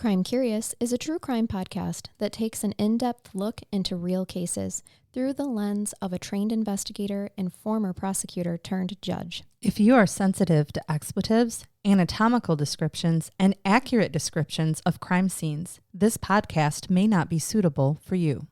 Crime Curious is a true crime podcast that takes an in-depth look into real cases through the lens of a trained investigator and former prosecutor turned judge. If you are sensitive to expletives, anatomical descriptions, and accurate descriptions of crime scenes, this podcast may not be suitable for you.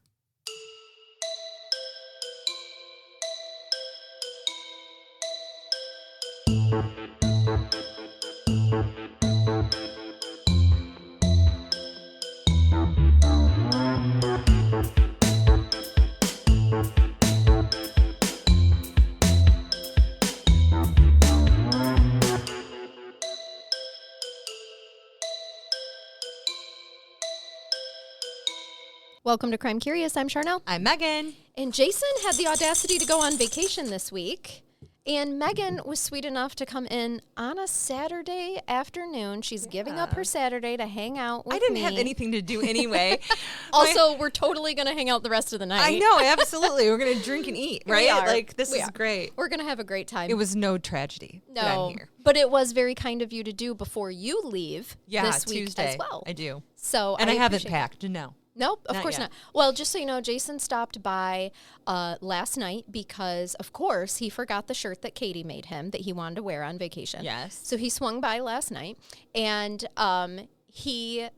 Welcome to Crime Curious. I'm Charnell. I'm Megan. And Jason had the audacity to go on vacation this week. And Megan was sweet enough to come in on a Saturday afternoon. She's giving up her Saturday to hang out with me. I didn't have anything to do anyway. Also, we're totally going to hang out the rest of the night. I know, absolutely. We're going to drink and eat, right? We are. Like, this We is are. great. We're going to have a great time. It was no tragedy that No, I'm here. but it was very kind of you to do before you leave this week Tuesday as well. I do. So And I haven't appreciate packed, no. Nope, of Not course yet. not. Well, just so you know, Jason stopped by last night because, of course, he forgot the shirt that Katie made him that he wanted to wear on vacation. Yes. So he swung by last night, and he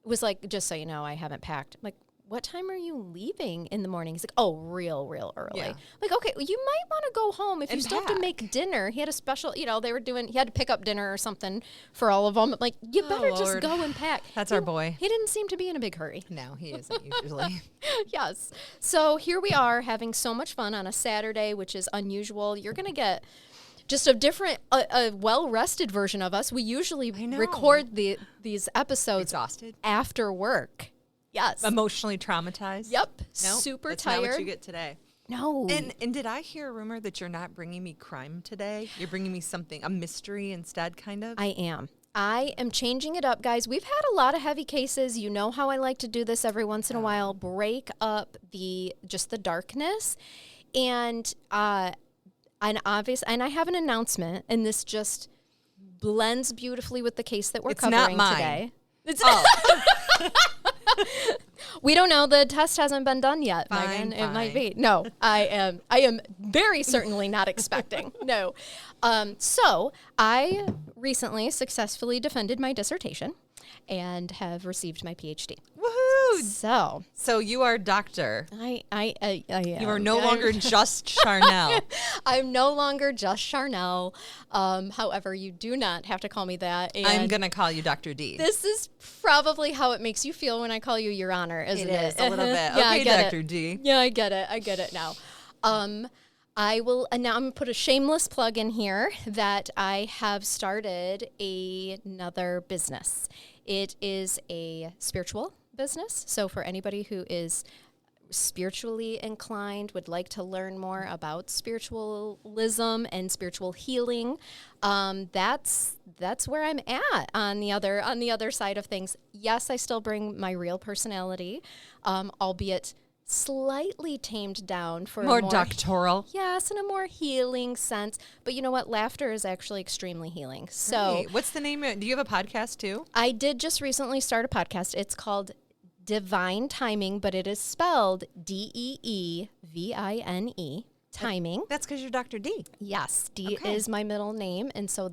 was like, just so you know, I haven't packed. I'm like, what time are you leaving in the morning? He's like, oh, real early. Yeah. I'm like, okay, well, you might want to go home if you And still have to pack. make dinner. He had a special, he had to pick up dinner or something for all of them. I'm like, you better just Lord. go and pack. That's our boy. He didn't seem to be in a big hurry. No, he isn't usually. Yes. So here we are having so much fun on a Saturday, which is unusual. You're going to get just a different, a well-rested version of us. We usually know. record these episodes Exhausted? after work. Yes. Emotionally traumatized? Yep. Nope, Super that's tired. not what you get today. No. And did I hear a rumor that you're not bringing me crime today? You're bringing me something, a mystery instead, kind of? I am changing it up, guys. We've had a lot of heavy cases. You know how I like to do this every once in a while, break up the darkness. And I have an announcement, and this just blends beautifully with the case that we're It's covering not mine. today. It's Oh, We don't know. The test hasn't been done yet, Fine, Megan. It might fine. be. No, I am very certainly not expecting. No. So I recently successfully defended my dissertation and have received my PhD. woohoo! So So you are doctor. I am. You are no longer just Charnell. I'm no longer just Charnell. However, you do not have to call me that. And I'm going to call you Dr. D. this is probably how it makes you feel when I call you Your Honor, isn't it? It is, a little bit. Yeah, I Okay, get Dr. it. D. Yeah, I get it now. I will now. I'm gonna put a shameless plug in here that I have started another business. It is a spiritual business. So for anybody who is spiritually inclined, would like to learn more about spiritualism and spiritual healing, that's where I'm at on the other side of things. Yes, I still bring my real personality, albeit slightly tamed down for More a more doctoral. Yes, in a more healing sense. But you know what? Laughter is actually extremely healing. So Great. What's the name? Do you have a podcast too? I did just recently start a podcast. It's called Divine Timing, but it is spelled Deevine, timing. That's because you're Dr. D. Yes, D Okay. is my middle name, and so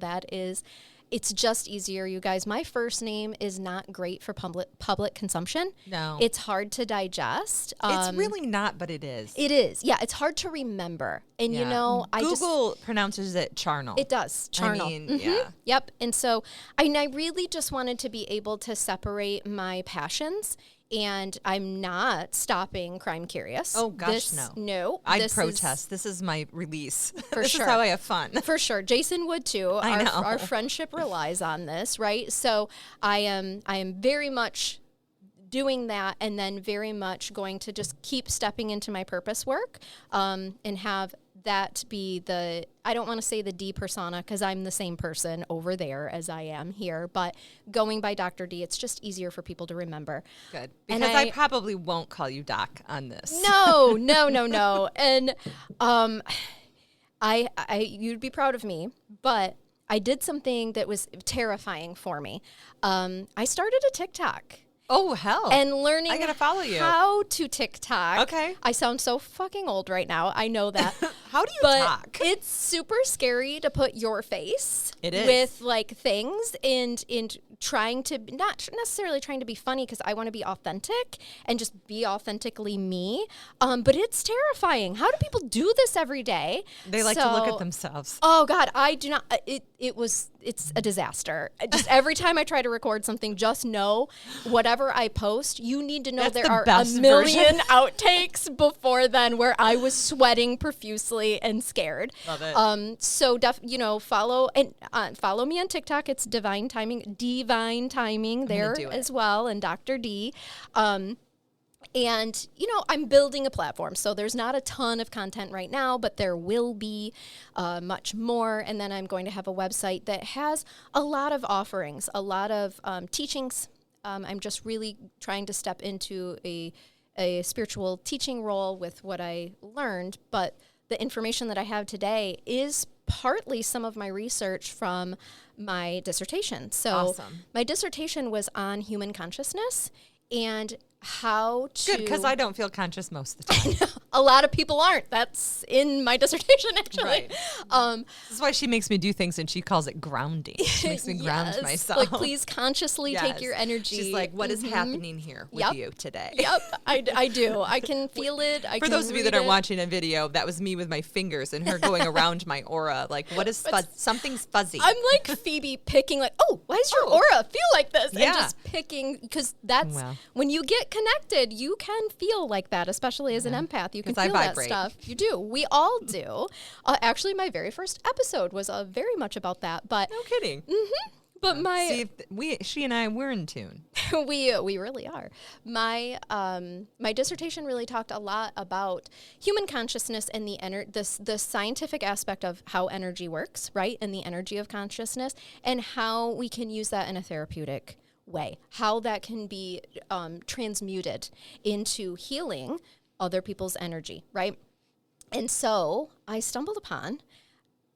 it's just easier, you guys. My first name is not great for public consumption. No. It's hard to digest. It's really not, but it is. It is. Yeah, it's hard to remember. And you Yeah. know, Google pronounces it Charnel. It does. Charnel. I mean, Mhm. yeah. Yep. And so I really just wanted to be able to separate my passions, and I'm not stopping Crime Curious. Oh, gosh, no. No. I'd this is- protest. This is my release. For this sure. is how I have fun. For sure. Jason would too. I know. Our friendship relies on this, right? So I am very much doing that, and then very much going to just keep stepping into my purpose work, and have that be I don't want to say the D persona because I'm the same person over there as I am here, but going by Dr. D, it's just easier for people to remember. Good. And Because I probably won't call you Doc on this. No. And you'd be proud of me, but I did something that was terrifying for me. I started a TikTok. Oh, hell. And learning I gotta follow you. how to TikTok. Okay. I sound so fucking old right now. I know that. How do you but talk? It's super scary to put your face It is. with like things and trying to, not necessarily trying to be funny because I want to be authentic and just be authentically me. But it's terrifying. How do people do this every day? They like to look at themselves. Oh God, I do not. It's a disaster. Just every time I try to record something, just know whatever I post, you need to know That's there the are a best million version. outtakes before then where I was sweating profusely and scared. Love it. So follow me on TikTok. It's Divine Timing there do it. as well, and Dr. D. And, I'm building a platform. So there's not a ton of content right now, but there will be much more. And then I'm going to have a website that has a lot of offerings, a lot of teachings. I'm just really trying to step into a spiritual teaching role with what I learned. But the information that I have today is partly some of my research from my dissertation. So Awesome. My dissertation was on human consciousness and how to... Good, because I don't feel conscious most of the time. A lot of people aren't. That's in my dissertation, actually. Right. This is why she makes me do things, and she calls it grounding. She makes me ground Yes. myself. Like, please consciously take Yes. your energy. She's like, what is happening here with Yep. you today? Yep, I do. I can feel it. For those of you that are watching a video, that was me with my fingers and her going around my aura. Like, what is something's fuzzy. I'm like Phoebe picking, like, oh, why does your aura feel like this? Yeah. And just picking, because that's Wow. when you get connected, you can feel like that, especially as an empath. You can 'Cause I feel that vibrate. stuff. You do. We all do. Actually, my very first episode was very much about that. But No kidding. but See, if she and I, we're in tune. we really are. My dissertation really talked a lot about human consciousness and the scientific aspect of how energy works, right? And the energy of consciousness and how we can use that in a therapeutic way, how that can be transmuted into healing other people's energy, right? And so I stumbled upon,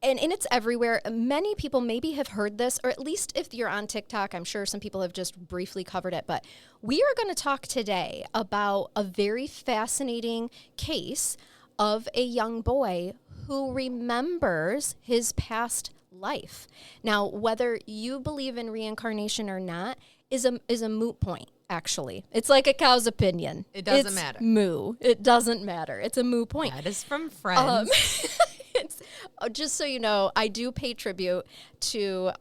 and it's everywhere. Many people maybe have heard this, or at least if you're on TikTok, I'm sure some people have just briefly covered it. But we are going to talk today about a very fascinating case of a young boy who remembers his past life. Now, whether you believe in reincarnation or not is a moot point. Actually, it's like a cow's opinion. It doesn't It's matter. Moo. It doesn't matter. It's a moot point. That is from Friends. It's, just so you know, I do pay tribute to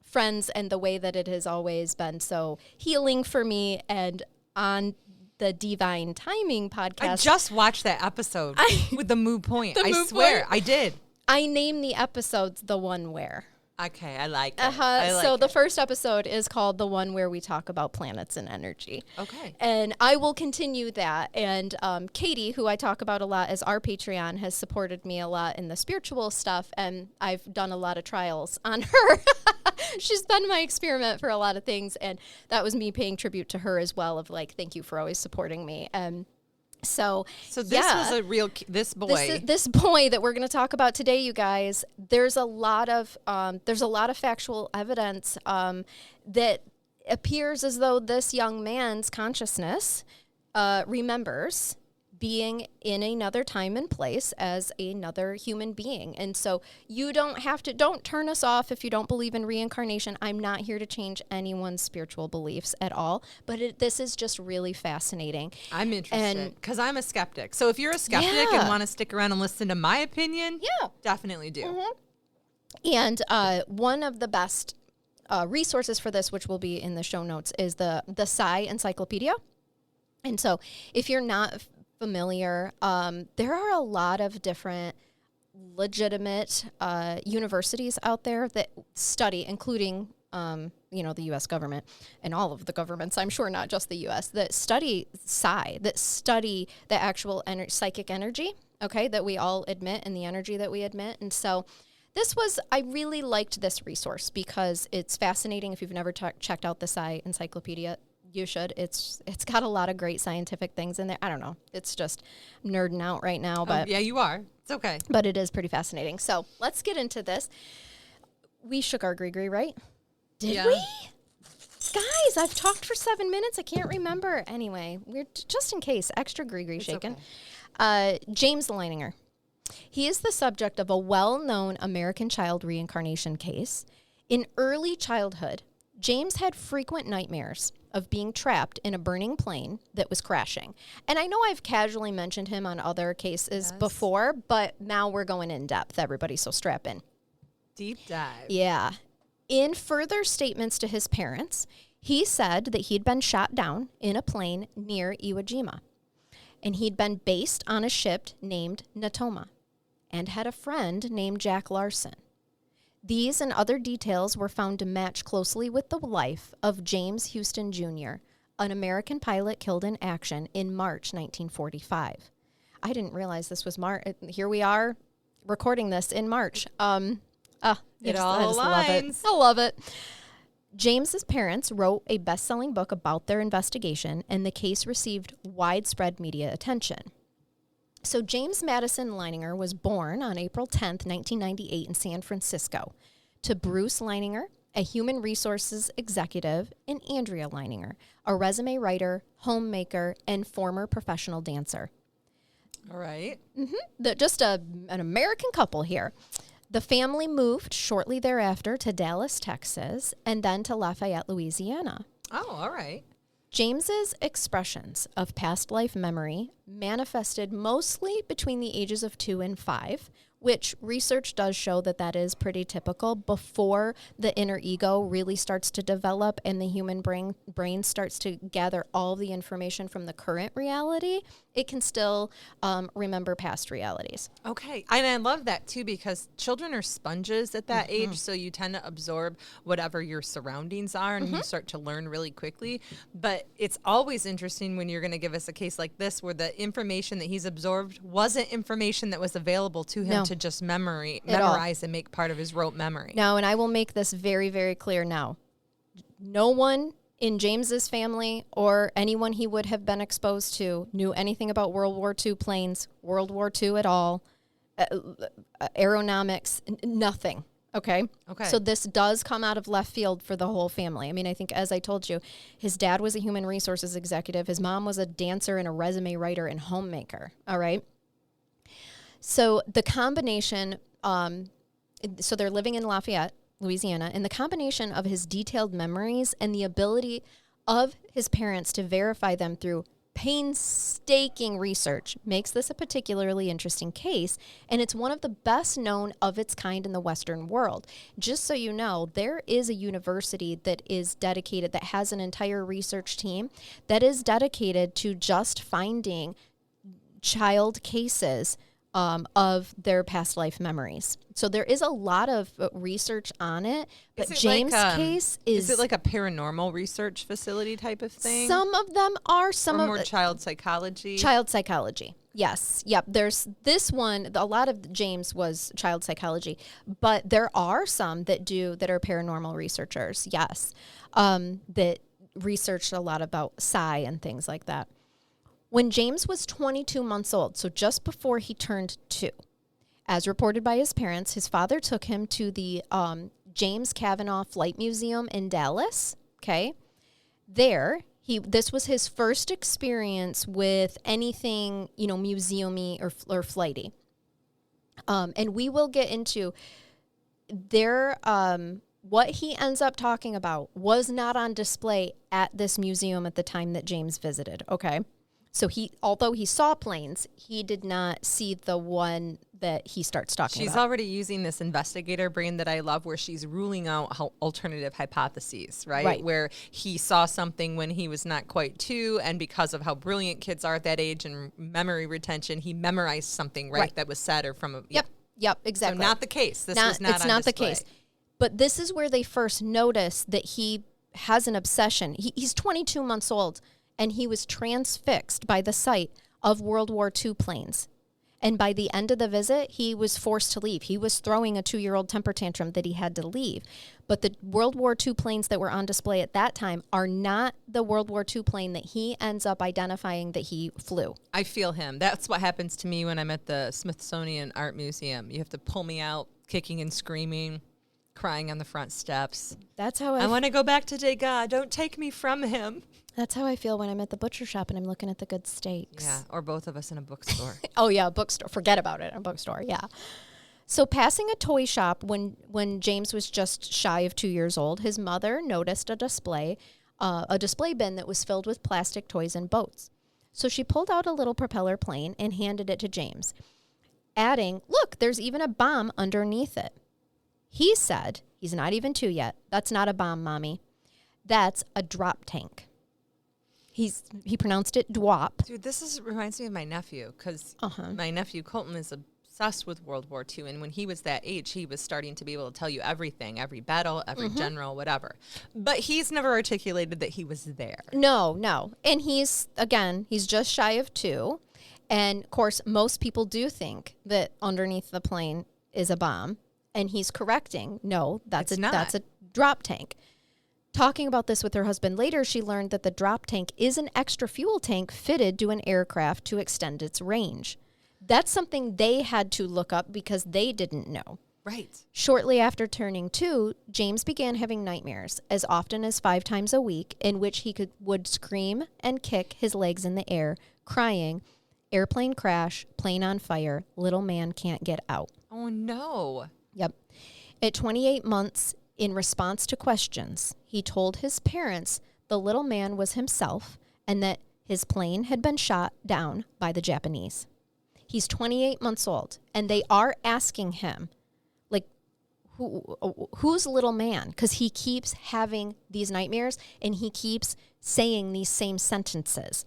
Friends and the way that it has always been so healing for me. And on the Divine Timing podcast, I just watched that episode with the moo point. I moo swear, point? I did. I name the episodes The One Where. Okay, I like it. I like So it. the first episode is called The One Where we talk about planets and energy. Okay. And I will continue that. And Katie, who I talk about a lot as our Patreon, has supported me a lot in the spiritual stuff. And I've done a lot of trials on her. She's been my experiment for a lot of things. And that was me paying tribute to her as well of like, thank you for always supporting me. So this was a real, this boy. This boy that we're going to talk about today, you guys, there's a lot of factual evidence that appears as though this young man's consciousness remembers being in another time and place as another human being. And so you don't turn us off if you don't believe in reincarnation. I'm not here to change anyone's spiritual beliefs at all, but this is just really fascinating. I'm interested because I'm a skeptic. So if you're a skeptic and want to stick around and listen to my opinion, definitely do. Mm-hmm. And one of the best resources for this, which will be in the show notes, is the Psi Encyclopedia. And so if you're not familiar, there are a lot of different legitimate universities out there that study, including the U.S. government and all of the governments, I'm sure not just the U.S., that study psi, that study the actual psychic energy, okay, that we all admit and the energy that we admit. And so I really liked this resource because it's fascinating. If you've never checked out the Psi Encyclopedia, you should. It's got a lot of great scientific things in there. I don't know. It's just nerding out right now, but yeah, you are. It's okay. But it is pretty fascinating. So let's get into this. We shook our gree-gree, right? Did Yeah. we? Guys, I've talked for 7 minutes. I can't remember. Anyway, we're just in case, extra gree-gree shaken. Okay. James Leininger. He is the subject of a well-known American child reincarnation case. In early childhood, James had frequent nightmares of being trapped in a burning plane that was crashing. And I know I've casually mentioned him on other cases before, but now we're going in depth, everybody, so strap in. Deep dive. Yeah. In further statements to his parents, he said that he'd been shot down in a plane near Iwo Jima, and he'd been based on a ship named Natoma and had a friend named Jack Larson. These and other details were found to match closely with the life of James Houston Jr., an American pilot killed in action in March 1945. I didn't realize this was March. Here we are recording this in March. It all aligns. I love it. James's parents wrote a best-selling book about their investigation, and the case received widespread media attention. So James Madison Leininger was born on April 10th, 1998 in San Francisco to Bruce Leininger, a human resources executive, and Andrea Leininger, a resume writer, homemaker, and former professional dancer. All right. Just an American couple here. The family moved shortly thereafter to Dallas, Texas, and then to Lafayette, Louisiana. Oh, all right. James's expressions of past life memory manifested mostly between the ages of 2 and 5, which research does show that that is pretty typical before the inner ego really starts to develop and the human brain starts to gather all the information from the current reality. It can still remember past realities. Okay. And I love that too, because children are sponges at that age. So you tend to absorb whatever your surroundings are and you start to learn really quickly. But it's always interesting when you're going to give us a case like this where the information that he's absorbed wasn't information that was available to him to just memorize and make part of his rote memory. No, and I will make this very, very clear now. No one in James's family or anyone he would have been exposed to knew anything about World War II planes, World War II at all, aeronautics, nothing. Okay? So this does come out of left field for the whole family. I mean, I think, as I told you, his dad was a human resources executive. His mom was a dancer and a resume writer and homemaker. All right? So the combination, so they're living in Lafayette, Louisiana, and the combination of his detailed memories and the ability of his parents to verify them through painstaking research makes this a particularly interesting case, and it's one of the best known of its kind in the Western world. Just so you know, there is a university that is dedicated, that has an entire research team that is dedicated to just finding child cases of their past life memories. So there is a lot of research on it, but James' case is... Is it like a paranormal research facility type of thing? Some of them are. Or more child psychology? Child psychology, yes. Yep, there's this one, a lot of James was child psychology, but there are some that are paranormal researchers, yes, that researched a lot about psi and things like that. When James was 22 months old, so just before he turned 2, as reported by his parents, his father took him to the James Cavanaugh Flight Museum in Dallas. Okay, there this was his first experience with anything, museum-y or flighty. And we will get into what he ends up talking about was not on display at this museum at the time that James visited. Okay. So although he saw planes, he did not see the one that he starts talking about. She's already using this investigator brain that I love, where she's ruling out alternative hypotheses, right? Where he saw something when he was not quite 2, and because of how brilliant kids are at that age and memory retention, he memorized something, right. that was said or from a... Yep, exactly. So not the case. This was not on display. It's not the case. But this is where they first notice that he has an obsession. He's 22 months old. And he was transfixed by the sight of World War II planes. And by the end of the visit, he was forced to leave. He was throwing a 2-year-old temper tantrum that he had to leave. But the World War II planes that were on display at that time are not the World War II plane that he ends up identifying that he flew. I feel him. That's what happens to me when I'm at the Smithsonian Art Museum. You have to pull me out, kicking and screaming. crying on the front steps. That's how I want to go back to Degas. Don't take me from him. That's how I feel when I'm at the butcher shop and I'm looking at the good steaks. Yeah, or both of us in a bookstore. Oh, yeah, bookstore. Forget about it. A bookstore, yeah. So passing a toy shop when James was just shy of 2 years old, his mother noticed a display bin that was filled with plastic toys and boats. So she pulled out a little propeller plane and handed it to James, adding, "Look, there's even a bomb underneath it." He said, he's not even 2 yet, "That's not a bomb, Mommy. That's a drop tank." He pronounced it dwop. Dude, this reminds me of my nephew, because my nephew Colton is obsessed with World War II, and when he was that age, he was starting to be able to tell you everything, every battle, every general, whatever. But he's never articulated that he was there. No. And he's just shy of 2. And, of course, most people do think that underneath the plane is a bomb. And he's correcting, no, that's a drop tank. Talking about this with her husband later, she learned that the drop tank is an extra fuel tank fitted to an aircraft to extend its range. That's something they had to look up because they didn't know. Right. Shortly after turning 2, James began having nightmares as often as 5 times a week, in which he would scream and kick his legs in the air, crying, "Airplane crash, plane on fire, little man can't get out." Oh, no. Yep. At 28 months, in response to questions, he told his parents the little man was himself and that his plane had been shot down by the Japanese. He's 28 months old, and they are asking him, like, who's little man? Because he keeps having these nightmares, and he keeps saying these same sentences.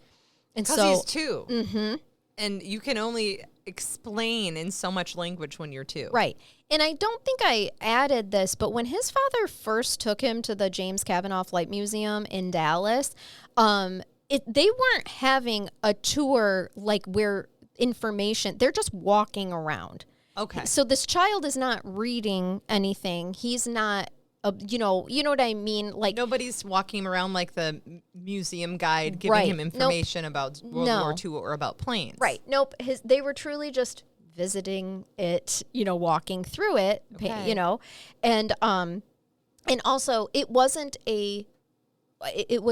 And because so he's 2. Mm-hmm. And you can only explain in so much language when you're 2. Right. And I don't think I added this, but when his father first took him to the James Cavanaugh Flight Museum in Dallas, they weren't having a tour like where information, they're just walking around. Okay. So this child is not reading anything. He's not, you know what I mean? Like, nobody's walking around like the museum guide giving him information about World War II or about planes. Right. Nope. They were truly just visiting it, walking through it, and also it was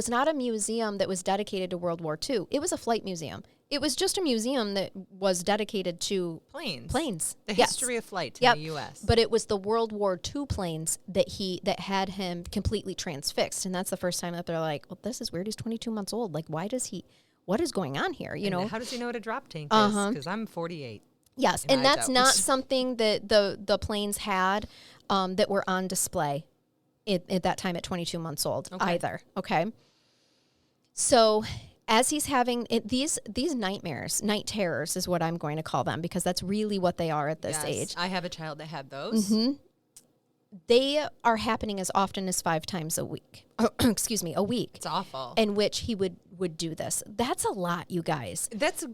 not a museum that was dedicated to World War II. It was a flight museum. It was just a museum that was dedicated to planes. The history of flight in the U.S. But it was the World War II planes that had him completely transfixed. And that's the first time that they're like, well, this is weird. He's 22 months old. Like, what is going on here? How does he know what a drop tank is? Because I'm 48. Yes. And that's not something that the planes had that were on display at that time at 22 months old either. Okay. So as he's having these nightmares, night terrors is what I'm going to call them, because that's really what they are at this age. I have a child that had those. Mm-hmm. They are happening as often as 5 times a week. A week. It's awful. In which he would do this. That's a lot, you guys. That's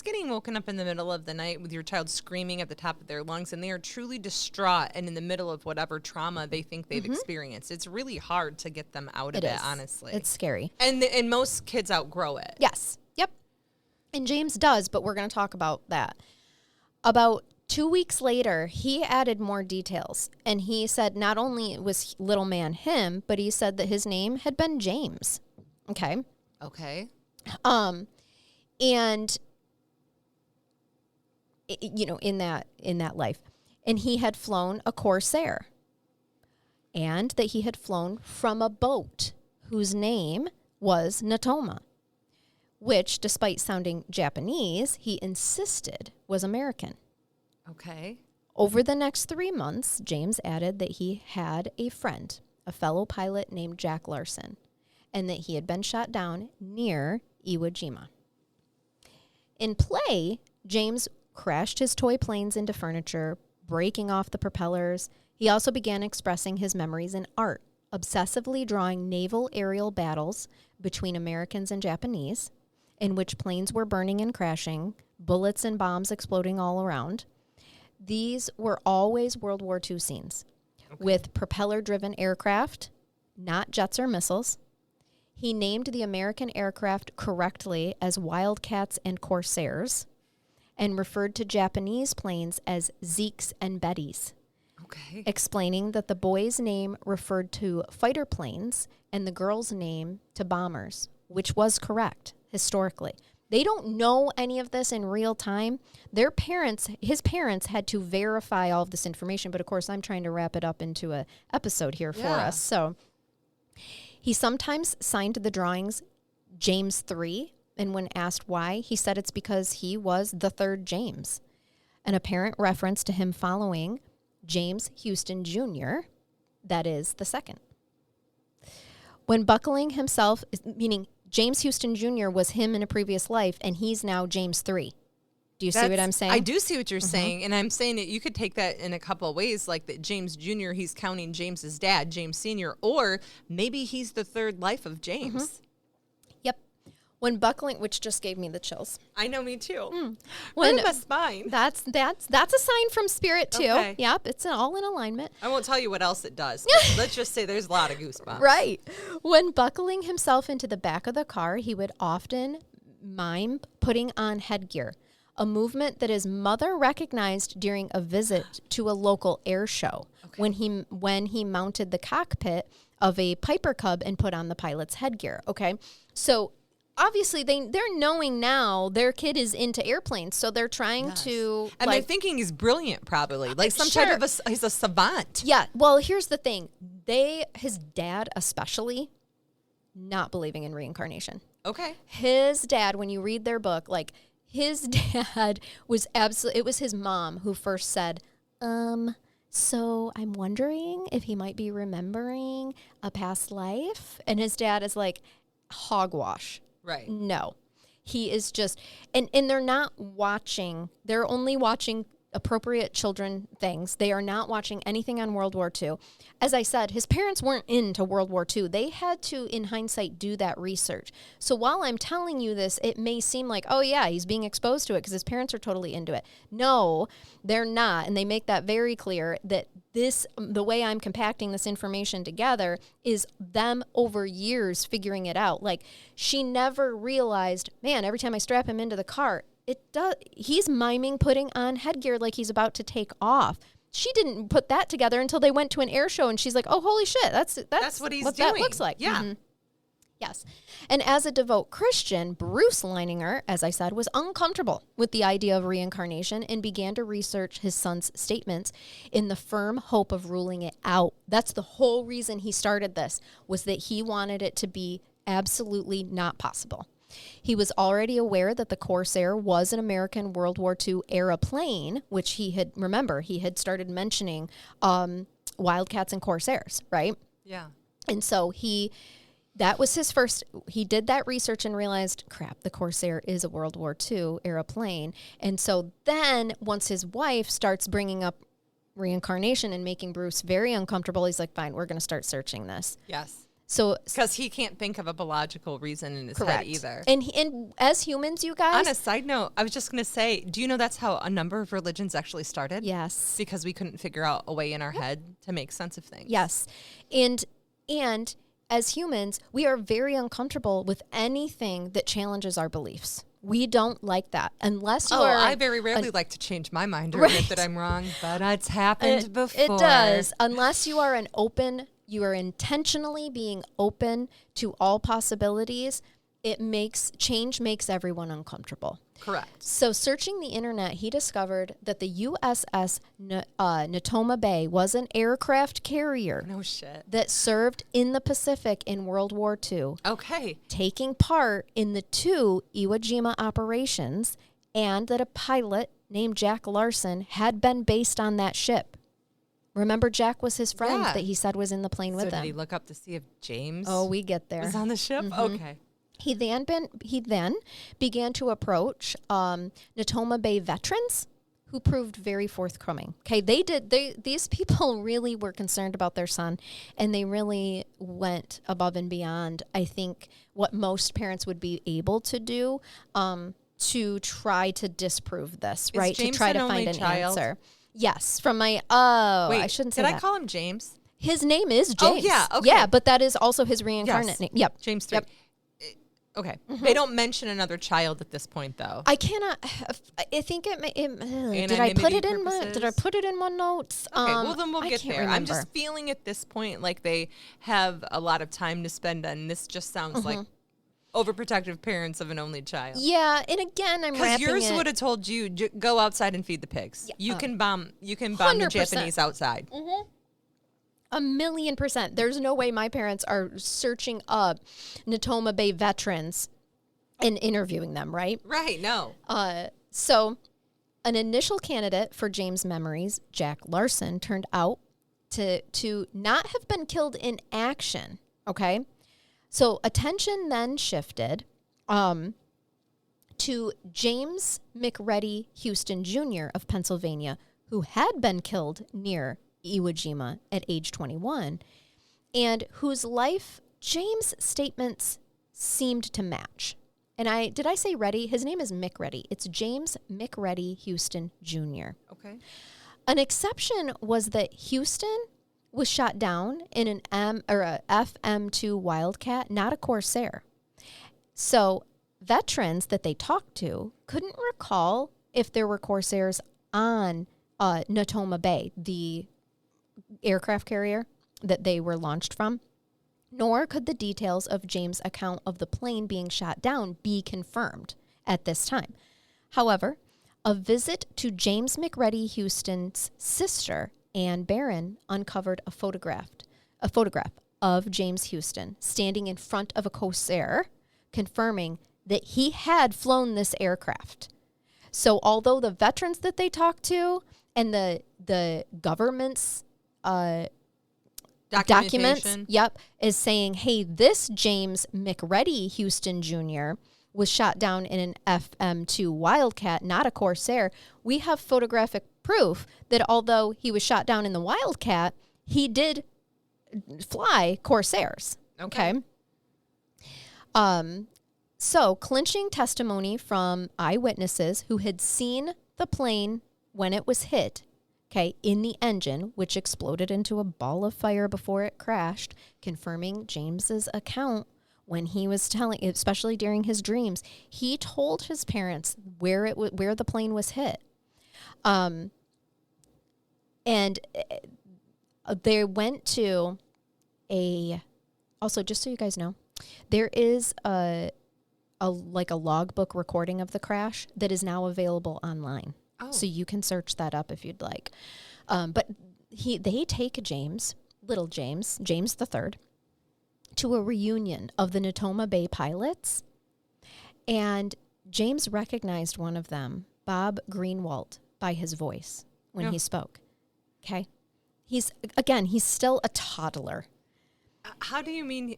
getting woken up in the middle of the night with your child screaming at the top of their lungs, and they are truly distraught and in the middle of whatever trauma they think they've experienced. It's really hard to get them out of it, honestly. It's scary. And most kids outgrow it. Yes. Yep. And James does, but we're going to talk about that. About 2 weeks later, he added more details, and he said not only was little man him, but he said that his name had been James. Okay. And in that life, and he had flown a Corsair, and that he had flown from a boat whose name was Natoma, which, despite sounding Japanese, he insisted was American. Okay. Over the next 3 months, James added that he had a friend, a fellow pilot named Jack Larson, and that he had been shot down near Iwo Jima. In play, James crashed his toy planes into furniture, breaking off the propellers. He also began expressing his memories in art, obsessively drawing naval aerial battles between Americans and Japanese, in which planes were burning and crashing, bullets and bombs exploding all around. These were always World War II scenes with propeller-driven aircraft, not jets or missiles. He named the American aircraft correctly as Wildcats and Corsairs, and referred to Japanese planes as Zeeks and Bettys. Okay. explaining that the boy's name referred to fighter planes and the girl's name to bombers, which was correct historically. They don't know any of this in real time. His parents had to verify all of this information, but of course I'm trying to wrap it up into an episode here for us. So he sometimes signed the drawings James 3, and when asked why, he said it's because he was the third James. An apparent reference to him following James Houston Jr., that is the second. When buckling himself, meaning James Houston Jr. was him in a previous life, and he's now James 3. Do you see what I'm saying? I do see what you're saying, and I'm saying that you could take that in a couple of ways, like that James Jr., he's counting James's dad, James Sr., or maybe he's the third life of James. Yep. When buckling, which just gave me the chills. I know, me too. When What a spine. that's a sign from spirit too. Okay. Yep, it's all in alignment. I won't tell you what else it does. But let's just say there's a lot of goosebumps. Right. When buckling himself into the back of the car, he would often mime putting on headgear, a movement that his mother recognized during a visit to a local air show when he mounted the cockpit of a Piper Cub and put on the pilot's headgear. Okay. So obviously they're knowing now their kid is into airplanes, so they're trying to And they're thinking he's brilliant, probably. Like some type of he's a savant. Yeah. Well, here's the thing. His dad especially, not believing in reincarnation. Okay. His dad, when you read their book, like his dad was it was his mom who first said, so I'm wondering if he might be remembering a past life. And his dad is like, hogwash. Right. No. He is just, and they're not watching, they're only watching appropriate children things. They are not watching anything on World War II. As I said, his parents weren't into World War II. They had to, in hindsight, do that research. So while I'm telling you this, it may seem like, oh yeah, he's being exposed to it because his parents are totally into it. No, they're not. And they make that very clear that the way I'm compacting this information together is them over years figuring it out. Like, she never realized, man, every time I strap him into the car, he's miming putting on headgear like he's about to take off. She didn't put that together until they went to an air show, and she's like, oh, holy shit, that's what he's what doing. that looks like. Yeah. Mm-hmm. Yes. And as a devout Christian, Bruce Leininger, as I said, was uncomfortable with the idea of reincarnation and began to research his son's statements in the firm hope of ruling it out. That's the whole reason he started this, was that he wanted it to be absolutely not possible. He was already aware that the Corsair was an American World War II era plane, which he had started mentioning Wildcats and Corsairs, right? Yeah. And so that was his first, he did that research and realized, crap, the Corsair is a World War II era plane. And so then once his wife starts bringing up reincarnation and making Bruce very uncomfortable, he's like, fine, we're going to start searching this. Yes. So, because he can't think of a biological reason in his correct. head either. And as humans, you guys. On a side note, I was just going to say, do you know that's how a number of religions actually started? Yes. Because we couldn't figure out a way in our head to make sense of things. Yes. And as humans, we are very uncomfortable with anything that challenges our beliefs. We don't like that unless you are. I very rarely like to change my mind or admit that I'm wrong, but it's happened before. It does. Unless you are you are intentionally being open to all possibilities, change makes everyone uncomfortable. Correct. So searching the internet, he discovered that the USS Natoma Bay was an aircraft carrier. No shit. That served in the Pacific in World War II. Okay. Taking part in the 2 Iwo Jima operations, and that a pilot named Jack Larson had been based on that ship. Remember, Jack was his friend that he said was in the plane with him. So did he look up to see if James we get there. was on the ship? Mm-hmm. Okay. He then began to approach Natoma Bay veterans who proved very forthcoming. Okay, these people really were concerned about their son, and they really went above and beyond, I think, what most parents would be able to do to try to disprove this, right? James to try to an find only an child? answer. Yes, from my, Wait, I shouldn't say did that. I call him James? His name is James. Oh, yeah, okay. Yeah, but that is also his reincarnate name. Yep. James 3. Yep. Okay. They don't mention another child at this point, though. I cannot. I think it may. Did I put it in my? Did I put it in my notes? Okay, well then we'll get there. Remember. I'm just feeling at this point like they have a lot of time to spend on. This just sounds like overprotective parents of an only child. Yeah, and again, I'm because wrapping yours it. would have told you go outside and feed the pigs. Yeah. You can bomb the 100%. Japanese outside. 1,000,000%. There's no way my parents are searching up Natoma Bay veterans and interviewing them, right? Right, no. So an initial candidate for James' memories, Jack Larson, turned out to not have been killed in action, okay? So attention then shifted to James McReady Houston Jr. of Pennsylvania, who had been killed near Iwo Jima at age 21, and whose life James' statements seemed to match. And did I say Reddy? His name is McReady. It's James McReady Houston Jr. Okay. An exception was that Houston was shot down in a FM2 Wildcat, not a Corsair. So veterans that they talked to couldn't recall if there were Corsairs on Natoma Bay, the aircraft carrier that they were launched from, nor could the details of James' account of the plane being shot down be confirmed at this time. However, a visit to James McReady Houston's sister, Ann Barron, uncovered a photograph of James Houston standing in front of a Corsair, confirming that he had flown this aircraft. So although the veterans that they talked to and the government's documents, is saying, hey, this James McReady Houston Jr. was shot down in an FM2 Wildcat, not a Corsair. We have photographic proof that although he was shot down in the Wildcat, he did fly Corsairs. Okay. So clinching testimony from eyewitnesses who had seen the plane when it was hit, in the engine, which exploded into a ball of fire before it crashed, confirming James's account when he was telling, especially during his dreams, he told his parents where the plane was hit. And they went to also, just so you guys know, there is a logbook recording of the crash that is now available online. Oh. So you can search that up if you'd like. But they take little James III, to a reunion of the Natoma Bay pilots. And James recognized one of them, Bob Greenwald, by his voice when he spoke. Okay? He's still a toddler. How do you mean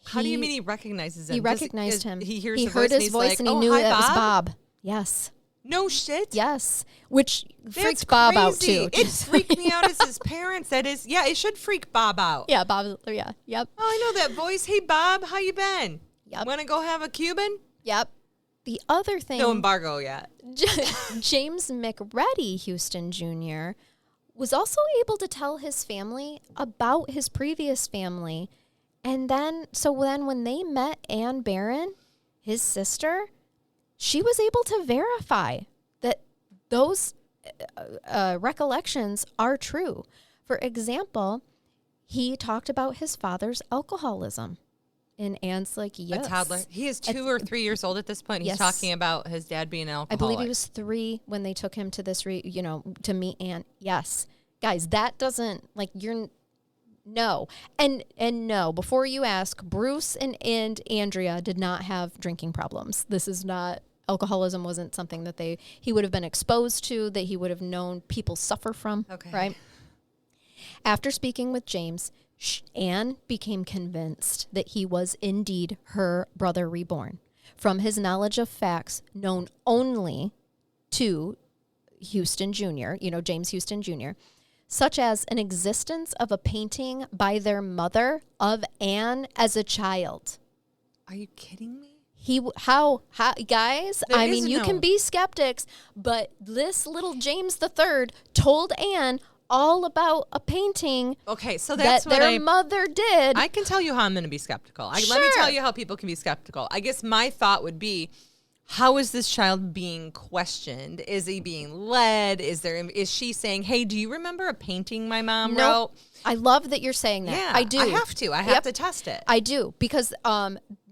he recognizes him? He recognized him. He heard his voice and he knew it was Bob. Yes. No shit. Yes. Which freaked Bob out too. It freaked me out as his parents. That is, yeah, it should freak Bob out. Yeah, Bob. Yeah. Yep. Oh, I know that voice. Hey, Bob, how you been? Yep. Want to go have a Cuban? Yep. The other thing. No embargo yet. James McReady Houston Jr. was also able to tell his family about his previous family. And then when they met Ann Barron, his sister, she was able to verify that those recollections are true. For example, he talked about his father's alcoholism. And Ann's like, yes. A toddler. He is 2 or 3 years old at this point. He's talking about his dad being an alcoholic. I believe he was 3 when they took him to this, to meet Ann. Yes. Guys, that doesn't, no. And no, before you ask, Bruce and Andrea did not have drinking problems. This is not, alcoholism wasn't something that he would have been exposed to, that he would have known people suffer from, right? After speaking with James, Anne became convinced that he was indeed her brother reborn from his knowledge of facts known only to Houston Jr., James Houston Jr., such as an existence of a painting by their mother of Anne as a child. Are you kidding me? How guys, you can be skeptics, but this little James III told Anne all about a painting Okay, so that's that what their mother did. I can tell you how I'm going to be skeptical. Let me Sure. tell you how people can be skeptical. I guess my thought would be, how is this child being questioned? Is he being led? Is she saying, "Hey, do you remember a painting my mom wrote?" I love that you're saying that. Yeah, I do. I have to. I have to test it. I do, because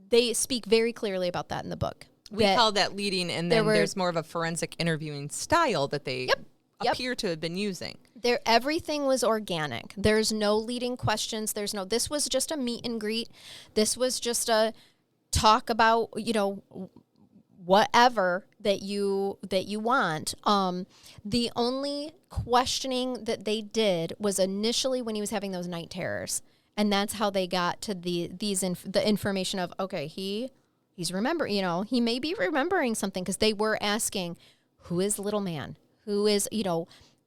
they speak very clearly about that in the book. We call that leading, and then there's more of a forensic interviewing style that they appear to have been using. Everything was organic. There's no leading questions. This was just a meet and greet. This was just a talk about, whatever that you want. The only questioning that they did was initially when he was having those night terrors. And that's how they got to the information of, okay, he's remembering, he may be remembering something, because they were asking, who is little man? Who is,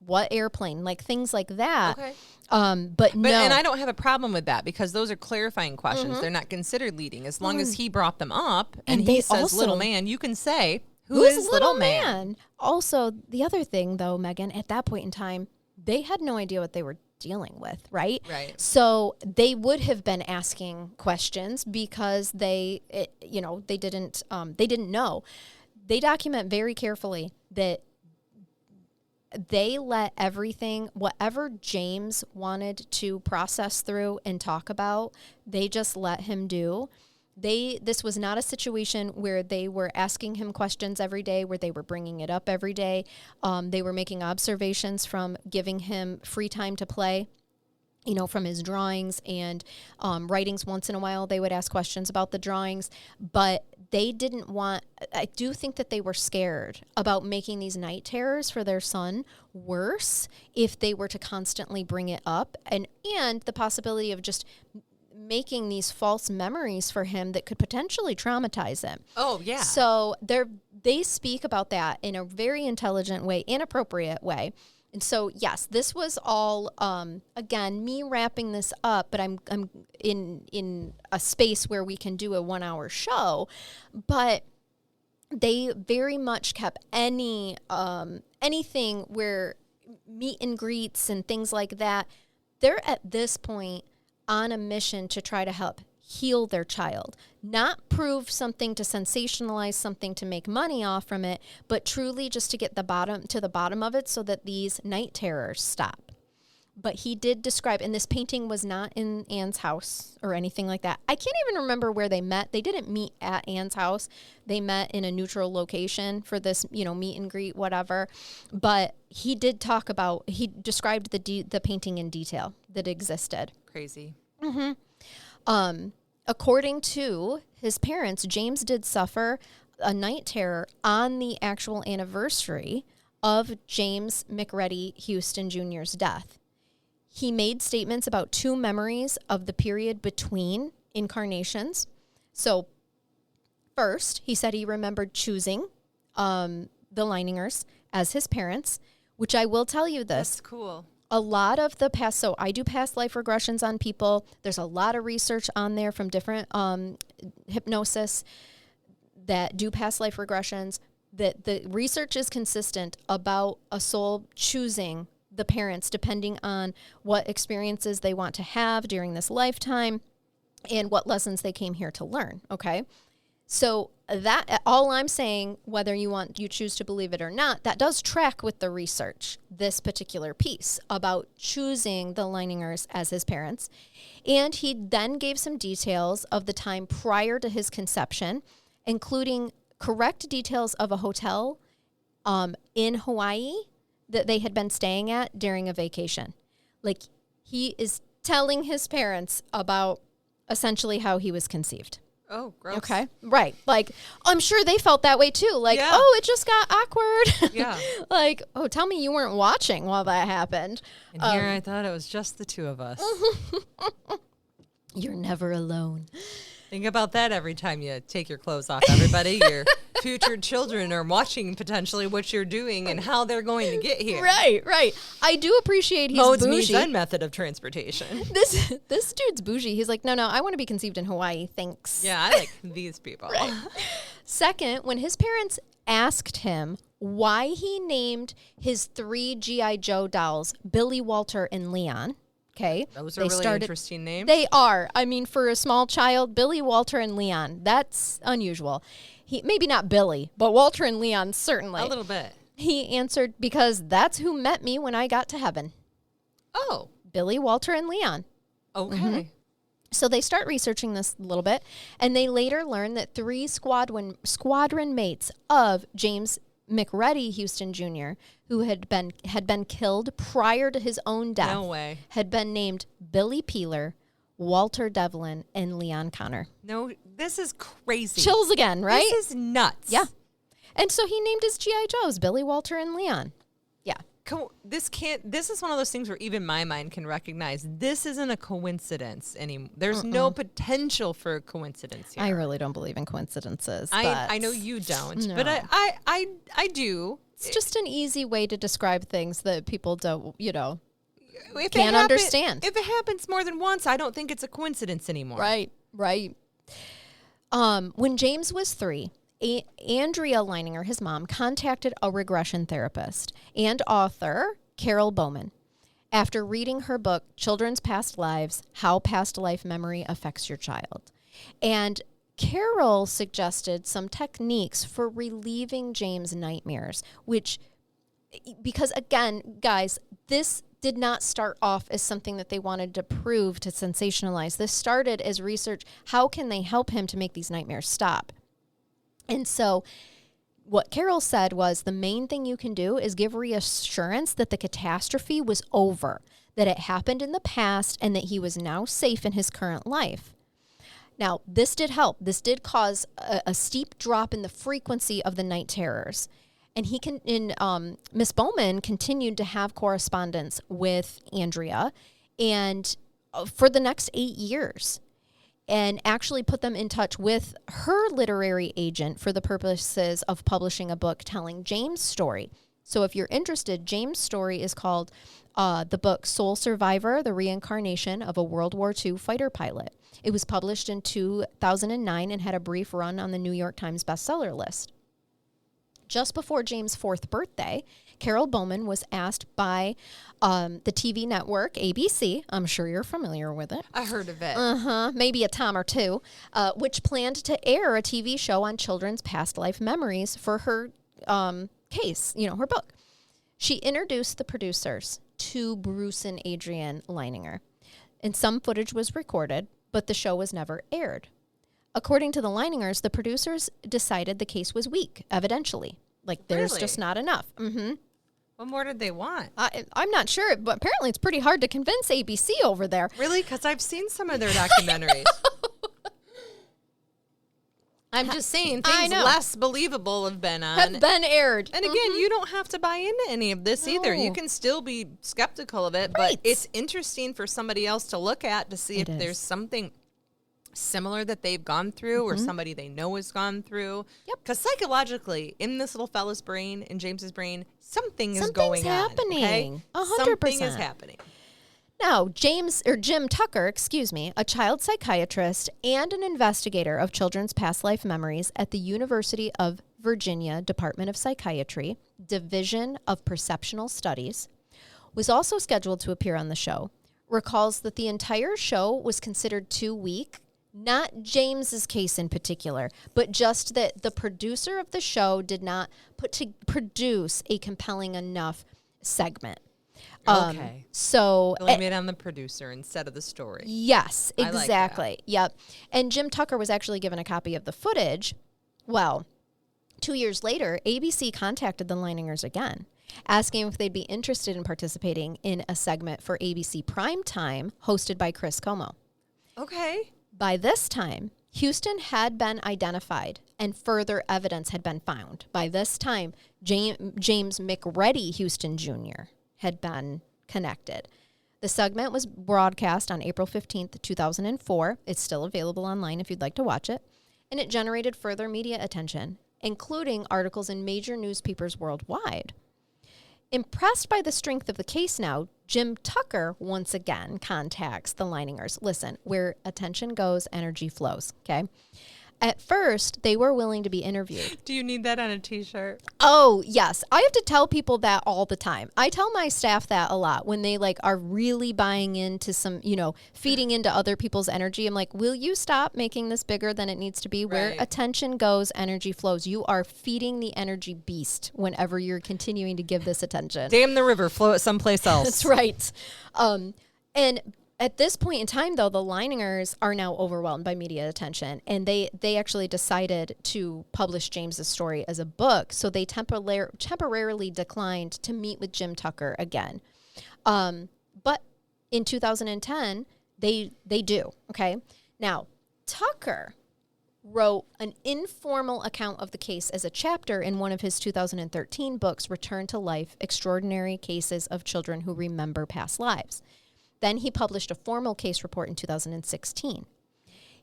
what airplane? Like things like that. Okay. But no. And I don't have a problem with that, because those are clarifying questions. They're not considered leading. As long as he brought them up and he says also, little man, you can say, who is little man? Also, the other thing, though, Megan, at that point in time, they had no idea what they were dealing with, right? Right. So they would have been asking questions because they didn't know. They document very carefully that they let everything, whatever James wanted to process through and talk about, they just let him do. This was not a situation where they were asking him questions every day, where they were bringing it up every day. They were making observations from giving him free time to play, from his drawings and writings. Once in a while, they would ask questions about the drawings, but they didn't want, I do think that they were scared about making these night terrors for their son worse if they were to constantly bring it up, and the possibility of just making these false memories for him that could potentially traumatize him. Oh, yeah. So they speak about that in a very intelligent way, inappropriate way. And so, yes, this was all, again, me wrapping this up, but I'm in a space where we can do a 1-hour show. But they very much kept anything where meet and greets and things like that. They're at this point on a mission to try to help heal their child, not prove something to sensationalize something to make money off from it, but truly just to get the bottom of it so that these night terrors stop. But he did describe, and this painting was not in Anne's house or anything like that. I can't even remember where they met. They didn't meet at Anne's house. They met in a neutral location for this, meet and greet, whatever. But he did talk about, he described the painting in detail that existed. Crazy. Mm-hmm. According to his parents, James did suffer a night terror on the actual anniversary of James McReady Houston Jr.'s death. He made statements about 2 memories of the period between incarnations. So first, he said he remembered choosing the Leiningers as his parents, which I will tell you this. That's cool. A lot of the past, so I do past life regressions on people. There's a lot of research on there from different hypnosis that do past life regressions, that the research is consistent about a soul choosing the parents depending on what experiences they want to have during this lifetime and what lessons they came here to learn, okay? So that, all I'm saying, whether you choose to believe it or not, that does track with the research, this particular piece about choosing the Leiningers as his parents. And he then gave some details of the time prior to his conception, including correct details of a hotel in Hawaii that they had been staying at during a vacation. Like, he is telling his parents about essentially how he was conceived. Oh, gross. Okay. Right. Like, I'm sure they felt that way too. Like, yeah. Oh, it just got awkward. Yeah. Like, oh, tell me you weren't watching while that happened. And here I thought it was just the 2 of us. You're never alone. Think about that every time you take your clothes off, everybody. Your future children are watching potentially what you're doing and how they're going to get here. Right, right. I do appreciate he's Modes, bougie. means, and method of transportation. This dude's bougie. He's like, no, I want to be conceived in Hawaii. Thanks. Yeah, I like these people. Right. Second, when his parents asked him why he named his 3 G.I. Joe dolls Billy, Walter, and Leon, okay? Those are really interesting names. They are. I mean, for a small child, Billy, Walter, and Leon, that's unusual. Maybe not Billy, but Walter and Leon, certainly. A little bit. He answered, because that's who met me when I got to heaven. Oh. Billy, Walter, and Leon. Okay. Mm-hmm. So they start researching this a little bit, and they later learn that 3 squadron mates of James McReady Houston Jr., who had been killed prior to his own death, No way. had been named Billy Peeler, Walter Devlin, and Leon Connor. No, this is crazy. Chills again, right? This is nuts. Yeah. And so he named his G.I. Joes Billy, Walter, and Leon. Yeah. This is one of those things where even my mind can recognize this isn't a coincidence anymore. There's no potential for a coincidence here. I really don't believe in coincidences. I know you don't, No. but I do. It's just an easy way to describe things that people don't, If can't understand. If it happens more than once, I don't think it's a coincidence anymore. Right. When James was 3, Andrea Leininger, his mom, contacted a regression therapist and author, Carol Bowman, after reading her book, Children's Past Lives, How Past Life Memory Affects Your Child. And Carol suggested some techniques for relieving James' nightmares, because again, guys, this did not start off as something that they wanted to prove to sensationalize. This started as research. How can they help him to make these nightmares stop? And so what Carol said was the main thing you can do is give reassurance that the catastrophe was over, that it happened in the past, and that he was now safe in his current life. Now, this did help. This did cause a steep drop in the frequency of the night terrors. And Miss Bowman continued to have correspondence with Andrea and for the next 8 years, and actually put them in touch with her literary agent for the purposes of publishing a book telling James' story. So if you're interested, James' story is called the book Soul Survivor, The Reincarnation of a World War II Fighter Pilot. It was published in 2009 and had a brief run on the New York Times bestseller list. Just before James' 4th birthday, Carol Bowman was asked by the TV network ABC, I'm sure you're familiar with it. I heard of it. Maybe a time or two, which planned to air a TV show on children's past life memories for her case, her book. She introduced the producers to Bruce and Adrienne Leininger, and some footage was recorded, but the show was never aired. According to the Leiningers, the producers decided the case was weak, evidentially. Like, there's Really? just not enough. What more did they want? I'm not sure, but apparently it's pretty hard to convince ABC over there. Really? Because I've seen some of their documentaries. I'm just saying things less believable have been on. Have been aired. And again, you don't have to buy into any of this either. You No. can still be skeptical of it, Right. but it's interesting for somebody else to look at to see It if is. there's something similar that they've gone through or somebody they know has gone through. Yep. Because psychologically, in this little fella's brain, in James's brain, something is going happening. on. Okay? 100%. Something is happening. Now, Jim Tucker, a child psychiatrist and an investigator of children's past life memories at the University of Virginia Department of Psychiatry, Division of Perceptual Studies, was also scheduled to appear on the show, recalls that the entire show was considered too weak, not James's case in particular, but just that the producer of the show did not produce a compelling enough segment. Okay. So Blame it on the producer instead of the story. yes, I like that. exactly. Yep. And Jim Tucker was actually given a copy of the footage. Well, 2 years later, ABC contacted the Leiningers again, asking if they'd be interested in participating in a segment for ABC Primetime hosted by Chris Como. Okay. By this time, Houston had been identified and further evidence had been found. By this time, James McReady Houston Jr. had been connected. The segment was broadcast on April 15th, 2004. It's still available online if you'd like to watch it. And it generated further media attention, including articles in major newspapers worldwide. Impressed by the strength of the case now, Jim Tucker once again contacts the Leiningers. Listen, where attention goes, energy flows, okay? At first, they were willing to be interviewed. Do you need that on a t-shirt? Oh, yes. I have to tell people that all the time. I tell my staff that a lot when they like are really buying into some, feeding into other people's energy. I'm like, will you stop making this bigger than it needs to be? Where Right. attention goes, energy flows. You are feeding the energy beast whenever you're continuing to give this attention. Dam the river, flow it someplace else. That's right. And at this point in time, though, the Leiningers are now overwhelmed by media attention, and they actually decided to publish James's story as a book, so they temporarily declined to meet with Jim Tucker again. But in 2010, they do, okay? Now, Tucker wrote an informal account of the case as a chapter in one of his 2013 books, Return to Life, Extraordinary Cases of Children Who Remember Past Lives. Then he published a formal case report in 2016.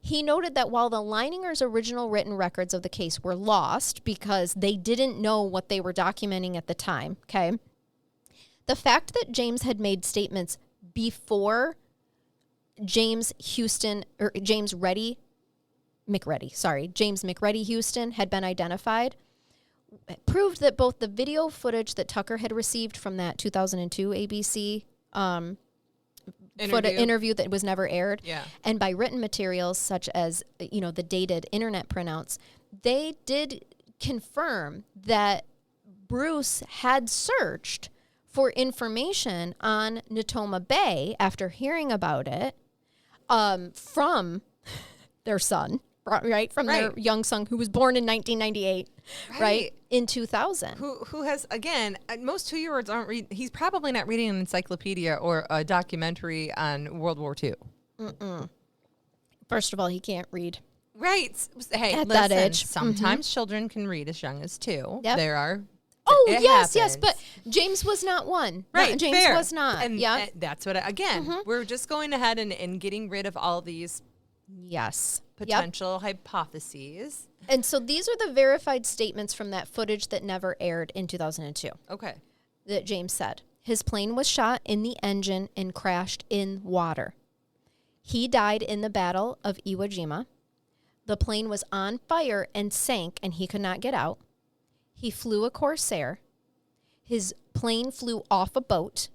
He noted that while the Leiningers' original written records of the case were lost because they didn't know what they were documenting at the time, okay, the fact that James had made statements before James McReady Houston had been identified proved that both the video footage that Tucker had received from that 2002 ABC interview that was never aired, and by written materials such as the dated internet printouts, they did confirm that Bruce had searched for information on Natoma Bay after hearing about it from their son, right? From their young son who was born in 1998, right? In 2000. Who has, again, most 2-year-olds aren't reading. He's probably not reading an encyclopedia or a documentary on World War II. First of all, he can't read. Right. Hey, At listen, that age. sometimes children can read as young as 2. Yep. There are. Oh, it yes, happens. but James was not one. Right, No, James fair. was not. And that's what, we're just going ahead and getting rid of all these Yes. potential hypotheses. And so these are the verified statements from that footage that never aired in 2002. Okay. That James said. His plane was shot in the engine and crashed in water. He died in the Battle of Iwo Jima. The plane was on fire and sank, and he could not get out. He flew a Corsair. His plane flew off a boat.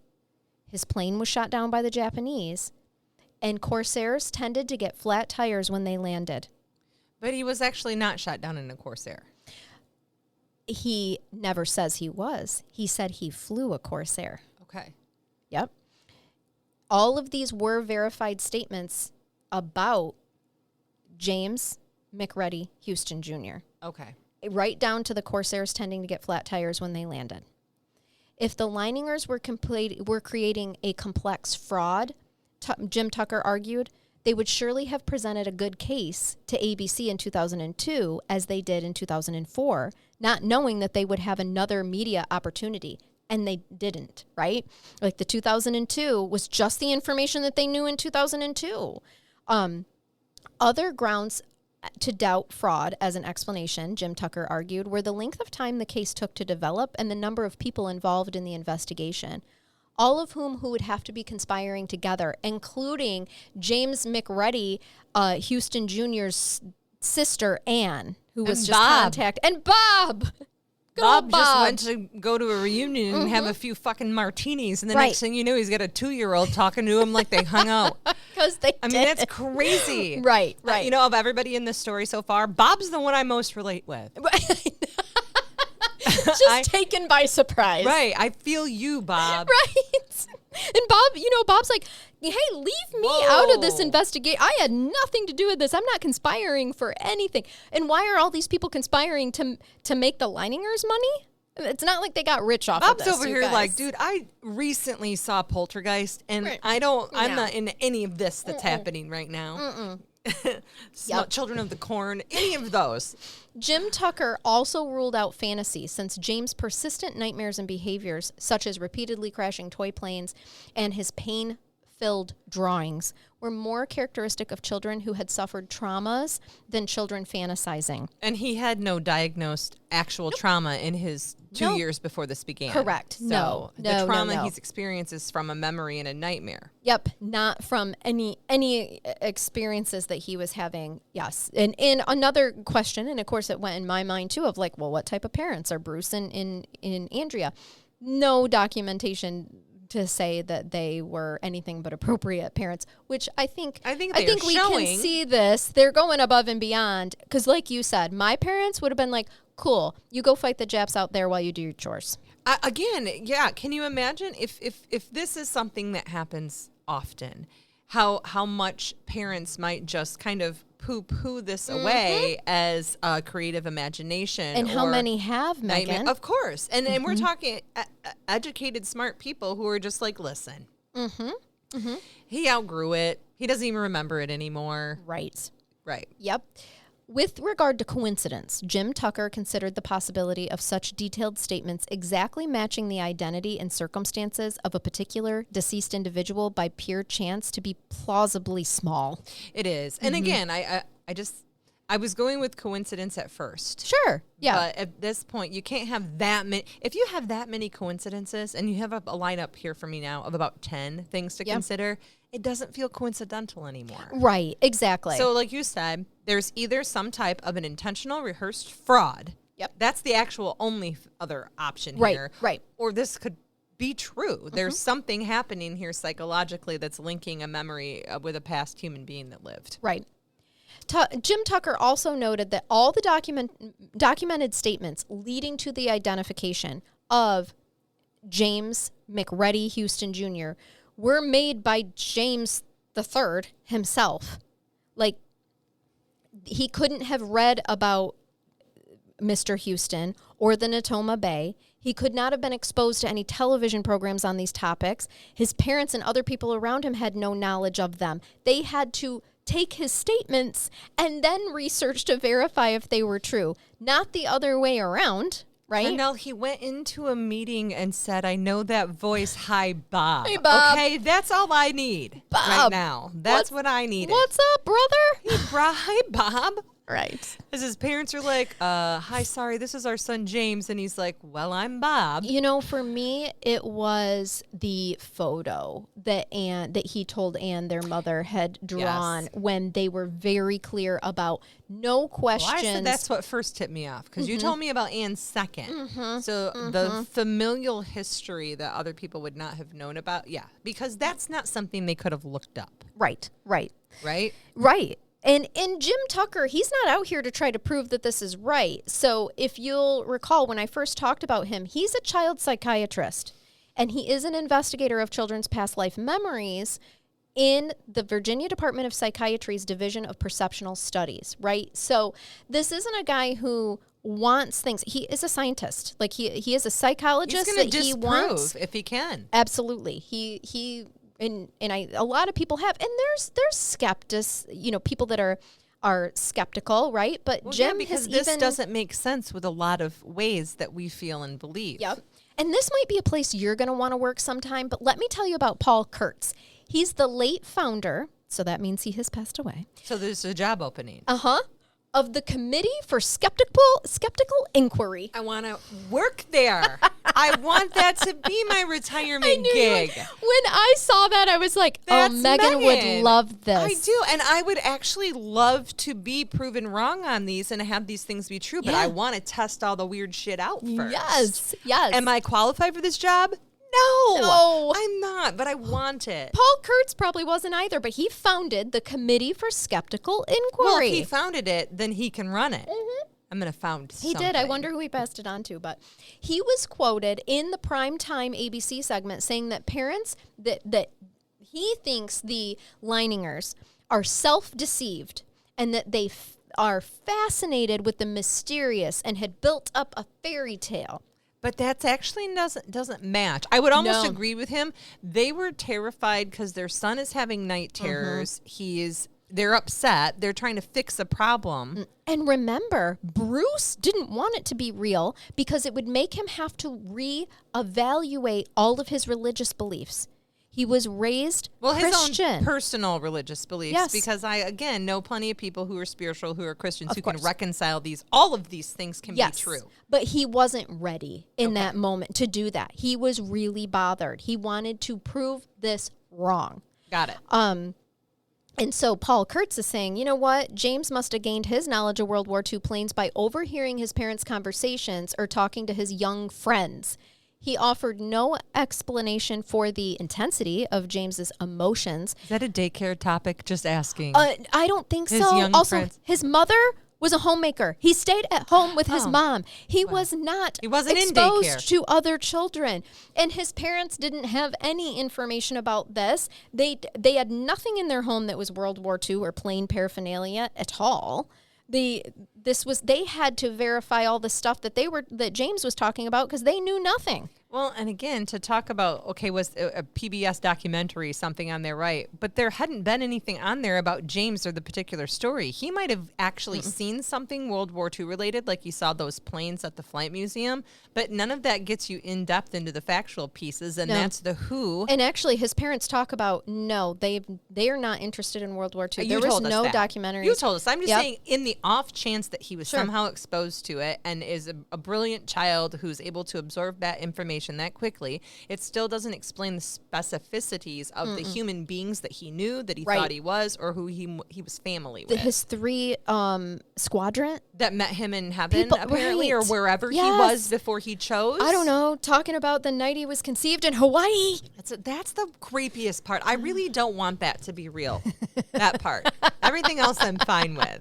His plane was shot down by the Japanese. And Corsairs tended to get flat tires when they landed. But he was actually not shot down in a Corsair. He never says he was. He said he flew a Corsair. Okay. Yep. All of these were verified statements about James McReady Houston Jr. Okay. Right down to the Corsairs tending to get flat tires when they landed. If the Leiningers were creating a complex fraud, Jim Tucker argued, they would surely have presented a good case to ABC in 2002 as they did in 2004, not knowing that they would have another media opportunity. And they didn't, right? Like the 2002 was just the information that they knew in 2002. Other grounds to doubt fraud as an explanation, Jim Tucker argued, were the length of time the case took to develop and the number of people involved in the investigation, all of who would have to be conspiring together, including James McReady, Houston Jr.'s sister, Anne, who was just contacted, and Bob. Bob just went to go to a reunion and have a few fucking martinis, and the next thing you know, he's got a 2-year-old talking to him like they hung out. Because I mean, that's crazy. Right. You know, of everybody in this story so far, Bob's the one I most relate with. Just taken by surprise. Right. I feel you, Bob. Right. And Bob, Bob's like, hey, leave me out of this investigation. I had nothing to do with this. I'm not conspiring for anything. And why are all these people conspiring to make the Leiningers money? It's not like they got rich off of this. Bob's over here like, dude, I recently saw Poltergeist, and I'm not into any of this that's happening right now. Children of the Corn, any of those. Jim Tucker also ruled out fantasy since James' persistent nightmares and behaviors, such as repeatedly crashing toy planes and his pain filled drawings were more characteristic of children who had suffered traumas than children fantasizing. And he had no diagnosed actual trauma in his 2 years before this began. Correct. So the trauma no. he's experienced is from a memory and a nightmare. Yep, not from any experiences that he was having. Yes, and another question, and of course it went in my mind too, of like, well, what type of parents are Bruce and Andrea? No documentation to say that they were anything but appropriate parents, which I think we can see this. They're going above and beyond because, like you said, my parents would have been like, "Cool, you go fight the Japs out there while you do your chores." Again, yeah. Can you imagine if this is something that happens often, how much parents might just kind of poo-poo this away as a creative imagination. And how many have, Megan? Of course. And we're talking educated, smart people who are just like, listen, he outgrew it. He doesn't even remember it anymore. Right. Yep. With regard to coincidence, Jim Tucker considered the possibility of such detailed statements exactly matching the identity and circumstances of a particular deceased individual by pure chance to be plausibly small. It is. And again, I was going with coincidence at first. Sure. Yeah. But at this point, you can't have that many. If you have that many coincidences and you have a lineup here for me now of about 10 things to consider, it doesn't feel coincidental anymore. Right. Exactly. So like you said, there's either some type of an intentional rehearsed fraud. Yep. That's the actual only other option here. Right. Or this could be true. There's something happening here psychologically that's linking a memory with a past human being that lived. Right. Jim Tucker also noted that all the documented statements leading to the identification of James McReady Houston Jr. were made by James III himself. Like, he couldn't have read about Mr. Houston or the Natoma Bay. He could not have been exposed to any television programs on these topics. His parents and other people around him had no knowledge of them. They had to take his statements and then research to verify if they were true, not the other way around, right? Charnell, he went into a meeting and said, I know that voice. Hi, Bob. Hey, Bob. Okay, that's all I need right now. That's what I needed. What's up, brother? Hi, Bob. Right. As his parents are like, hi, sorry, this is our son James. And he's like, well, I'm Bob. You know, for me, it was the photo that he told Ann, their mother, had drawn when they were very clear about no questions. Well, I said that's what first tipped me off, because you told me about Ann second. So the familial history that other people would not have known about, because that's not something they could have looked up. Right. Right? And Jim Tucker, he's not out here to try to prove that this is right. So if you'll recall, when I first talked about him, he's a child psychiatrist, and he is an investigator of children's past life memories in the Virginia Department of Psychiatry's Division of Perceptual Studies, right? So this isn't a guy who wants things. He is a scientist. Like, he is a psychologist. He's going to that he wants, disprove if he can. Absolutely. A lot of people have, and there's skeptics, people that are skeptical, right? But Jim because has this doesn't make sense with a lot of ways that we feel and believe. Yep. And this might be a place you're going to want to work sometime, but let me tell you about Paul Kurtz. He's the late founder, so that means he has passed away. So there's a job opening. Of the Committee for Skeptical Inquiry. I want to work there. I want that to be my retirement gig. When I saw that, I was like, Megan would love this. I do. And I would actually love to be proven wrong on these and have these things be true. But I want to test all the weird shit out first. Yes. Am I qualified for this job? No, I'm not, but I want it. Paul Kurtz probably wasn't either, but he founded the Committee for Skeptical Inquiry. Well, if he founded it, then he can run it. I'm going to found something. He did. I wonder who he passed it on to, but he was quoted in the primetime ABC segment saying that parents, that he thinks the Leiningers are self-deceived and that they are fascinated with the mysterious and had built up a fairy tale. But that's actually doesn't match. I would almost agree with him. They were terrified because their son is having night terrors. They're upset. They're trying to fix a problem. And remember, Bruce didn't want it to be real because it would make him have to reevaluate all of his religious beliefs. He was raised his Christian. own personal religious beliefs. Yes. Because I, again, know plenty of people who are spiritual, who are Christians, who can reconcile these. All of these things can be true. But he wasn't ready in that moment to do that. He was really bothered. He wanted to prove this wrong. Got it. And so Paul Kurtz is saying, you know what? James must have gained his knowledge of World War II planes by overhearing his parents' conversations or talking to his young friends. He offered no explanation for the intensity of James's emotions. Is that a daycare topic? Just asking. I don't think His so. young Also, friends. his mother was a homemaker. He stayed at home with his mom. He was not He wasn't in exposed daycare. to other children. And his parents didn't have any information about this. They had nothing in their home that was World War II or plane paraphernalia at all. They had to verify all the stuff that James was talking about because they knew nothing. Well, and again, to talk about, was a PBS documentary, something on there, right? But there hadn't been anything on there about James or the particular story. He might have actually seen something World War II related, like you saw those planes at the Flight Museum, but none of that gets you in depth into the factual pieces, and that's the who. And actually, his parents talk about, no, they are not interested in World War II. There was no documentaries. You told us. I'm just saying, in the off chance that he was somehow exposed to it and is a brilliant child who's able to absorb that information that quickly, it still doesn't explain the specificities of the human beings that he knew, that he thought he was, or who he was family with. His 3 squadron that met him in heaven, apparently, or wherever he was before he chose. I don't know, talking about the night he was conceived in Hawaii. That's the creepiest part. I really don't want that to be real, that part. Everything else I'm fine with.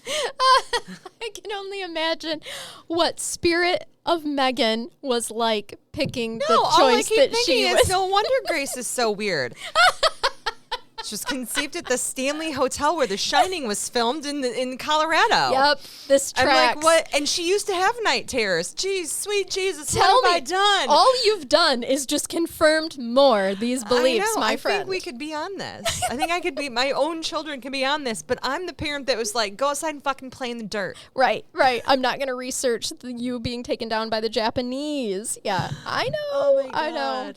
I can only imagine what Spirit of Megan was like picking the choice that she was. No wonder Grace is so weird. She was conceived at the Stanley Hotel where The Shining was filmed in Colorado. Yep, this tracks. I'm like, what? And she used to have night terrors. Jeez, sweet Jesus, Tell what me, have I done? All you've done is just confirmed more these beliefs, my friend. I think we could be on this. I think I could be, my own children can be on this, but I'm the parent that was like, go outside and fucking play in the dirt. Right. I'm not going to research you being taken down by the Japanese. Yeah, I know. Oh my God. I know.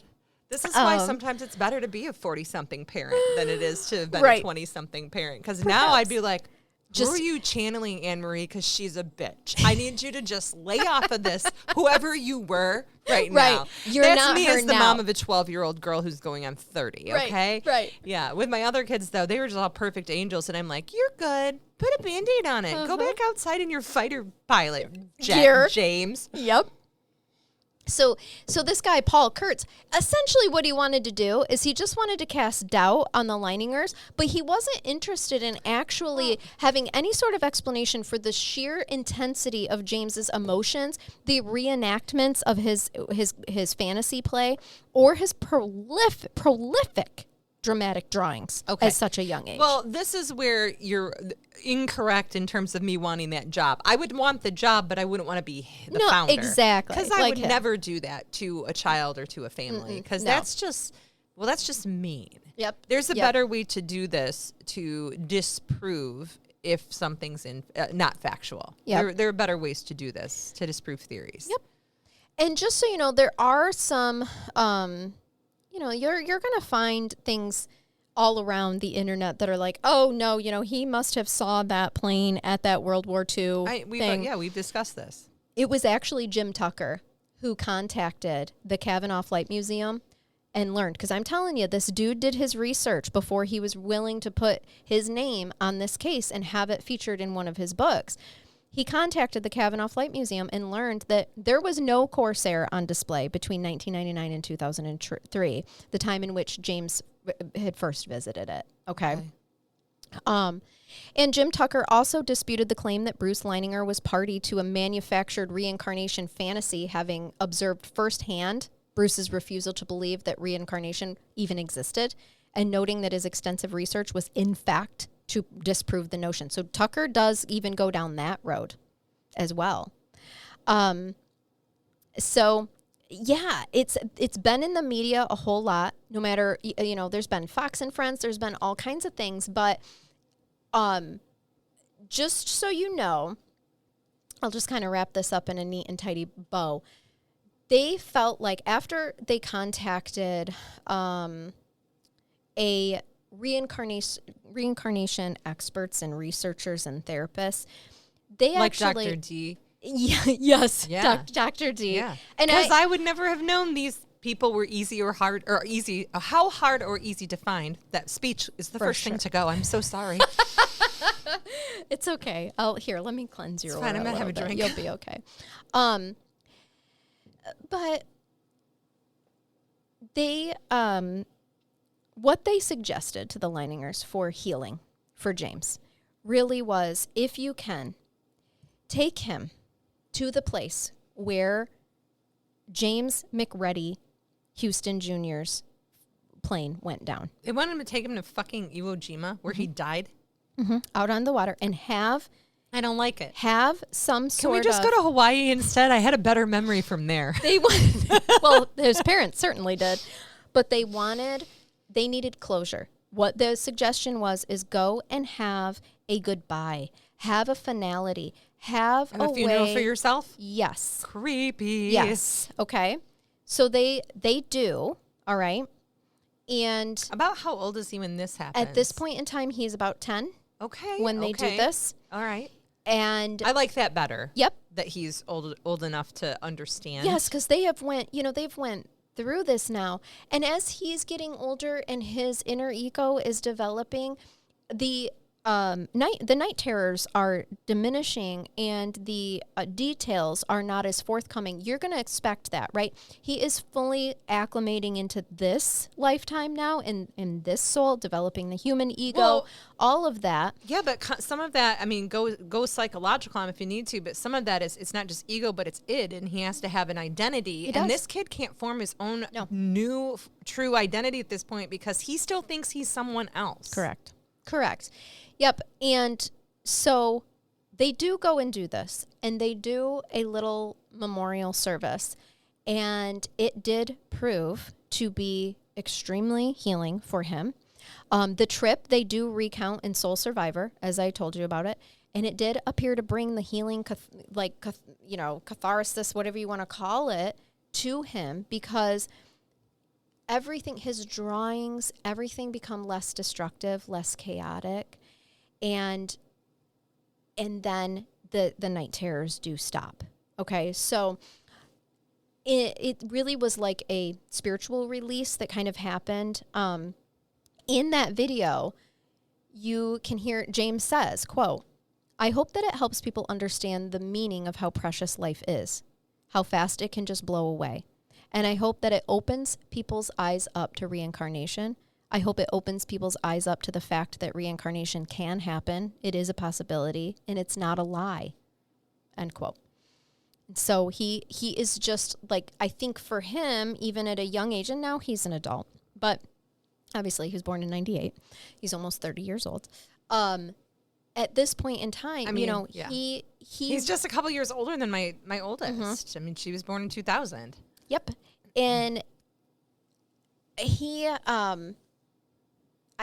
This is why sometimes it's better to be a 40-something parent than it is to have been a 20-something parent. Because now I'd be like, who are you channeling, Anne-Marie? Because she's a bitch. I need you to just lay off of this, whoever you were now. You're That's not me her as the now. mom of a 12-year-old girl who's going on 30, okay? Right. Yeah, with my other kids, though, they were just all perfect angels. And I'm like, you're good. Put a Band-Aid on it. Go back outside in your fighter pilot Gear. James. Yep. So this guy, Paul Kurtz, essentially what he wanted to do is he just wanted to cast doubt on the Leiningers, but he wasn't interested in actually having any sort of explanation for the sheer intensity of James's emotions, the reenactments of his fantasy play, or his prolific dramatic drawings at such a young age. Well, this is where you're incorrect in terms of me wanting that job. I would want the job, but I wouldn't want to be the founder. Exactly. Because I would never do that to a child or to a family. Because that's just mean. Yep. There's a better way to do this to disprove if something's not factual. Yep. There are better ways to do this, to disprove theories. Yep. And just so you know, there are some... you're going to find things all around the internet that are like, oh, no, he must have saw that plane at that World War II thing. We've discussed this. It was actually Jim Tucker who contacted the Kavanaugh Flight Museum and learned. Because I'm telling you, this dude did his research before he was willing to put his name on this case and have it featured in one of his books. He contacted the Kavanaugh Flight Museum and learned that there was no Corsair on display between 1999 and 2003, the time in which James had first visited it. Okay. And Jim Tucker also disputed the claim that Bruce Leininger was party to a manufactured reincarnation fantasy, having observed firsthand Bruce's refusal to believe that reincarnation even existed, and noting that his extensive research was in fact to disprove the notion. So Tucker does even go down that road as well. So yeah, it's been in the media a whole lot, no matter, there's been Fox and Friends, there's been all kinds of things, but just so you know, I'll just kind of wrap this up in a neat and tidy bow. They felt like after they contacted a reincarnation experts and researchers and therapists, they like actually Dr. D. Yeah, yes, Yeah. Dr. D. Yeah, And because I would never have known these people were how hard or easy to find. That speech is the first thing to go. I'm so sorry. It's okay. Let me cleanse your fine. aura I'm gonna have a little bit. drink. You'll be okay. But they, what they suggested to the Leiningers for healing for James really was, if you can, take him to the place where James McReady Houston Jr.'s plane went down. They wanted him to take him to fucking Iwo Jima, where he died. Out on the water, and have I don't like it. some Can sort we just of... go to Hawaii instead? I had a better memory from there. They wanted, well, his parents certainly did, but they needed closure. What the suggestion was is go and have a goodbye, have a finality, have And a funeral for yourself? Yes. Creepy. Yes. Okay. So they do. All right. And About how old is he when this happens? at this point in time, he's about 10 okay, when they do this. All right. And I like that better. yep. That he's old enough to understand. Yes, because they've went through this now. And as he's getting older and his inner ego is developing, the night terrors are diminishing and the details are not as forthcoming. You're going to expect that, right? He is fully acclimating into this lifetime now, in this soul, developing the human ego, Well, all of that. Yeah, but some of that, I mean, go psychological if you need to, but some of that is, it's not just ego, but it's id, and he has to have an identity. does. And this kid can't form his own new true identity at this point because he still thinks he's someone else. Correct. Yep. And so they do go and do this, and they do a little memorial service, and it did prove to be extremely healing for him. The trip they do recount in Soul Survivor, as I told you about it, and it did appear to bring the healing, catharsis, whatever you want to call it, to him, because everything, his drawings, everything become less destructive, less chaotic. And then the night terrors do stop. Okay, so it really was like a spiritual release that kind of happened. In that video, you can hear James says, quote, "I hope that it helps people understand the meaning of how precious life is, how fast it can just blow away. And I hope that it opens people's eyes up to reincarnation. I hope it opens people's eyes up to the fact that reincarnation can happen. It is a possibility, and it's not a lie." End quote. So he is just like, I think for him, even at a young age, and now he's an adult, but obviously he was born in 98. He's almost 30 years old. At this point in time, he's just a couple years older than my oldest. Mm-hmm. I mean, she was born in 2000. Yep. And he, I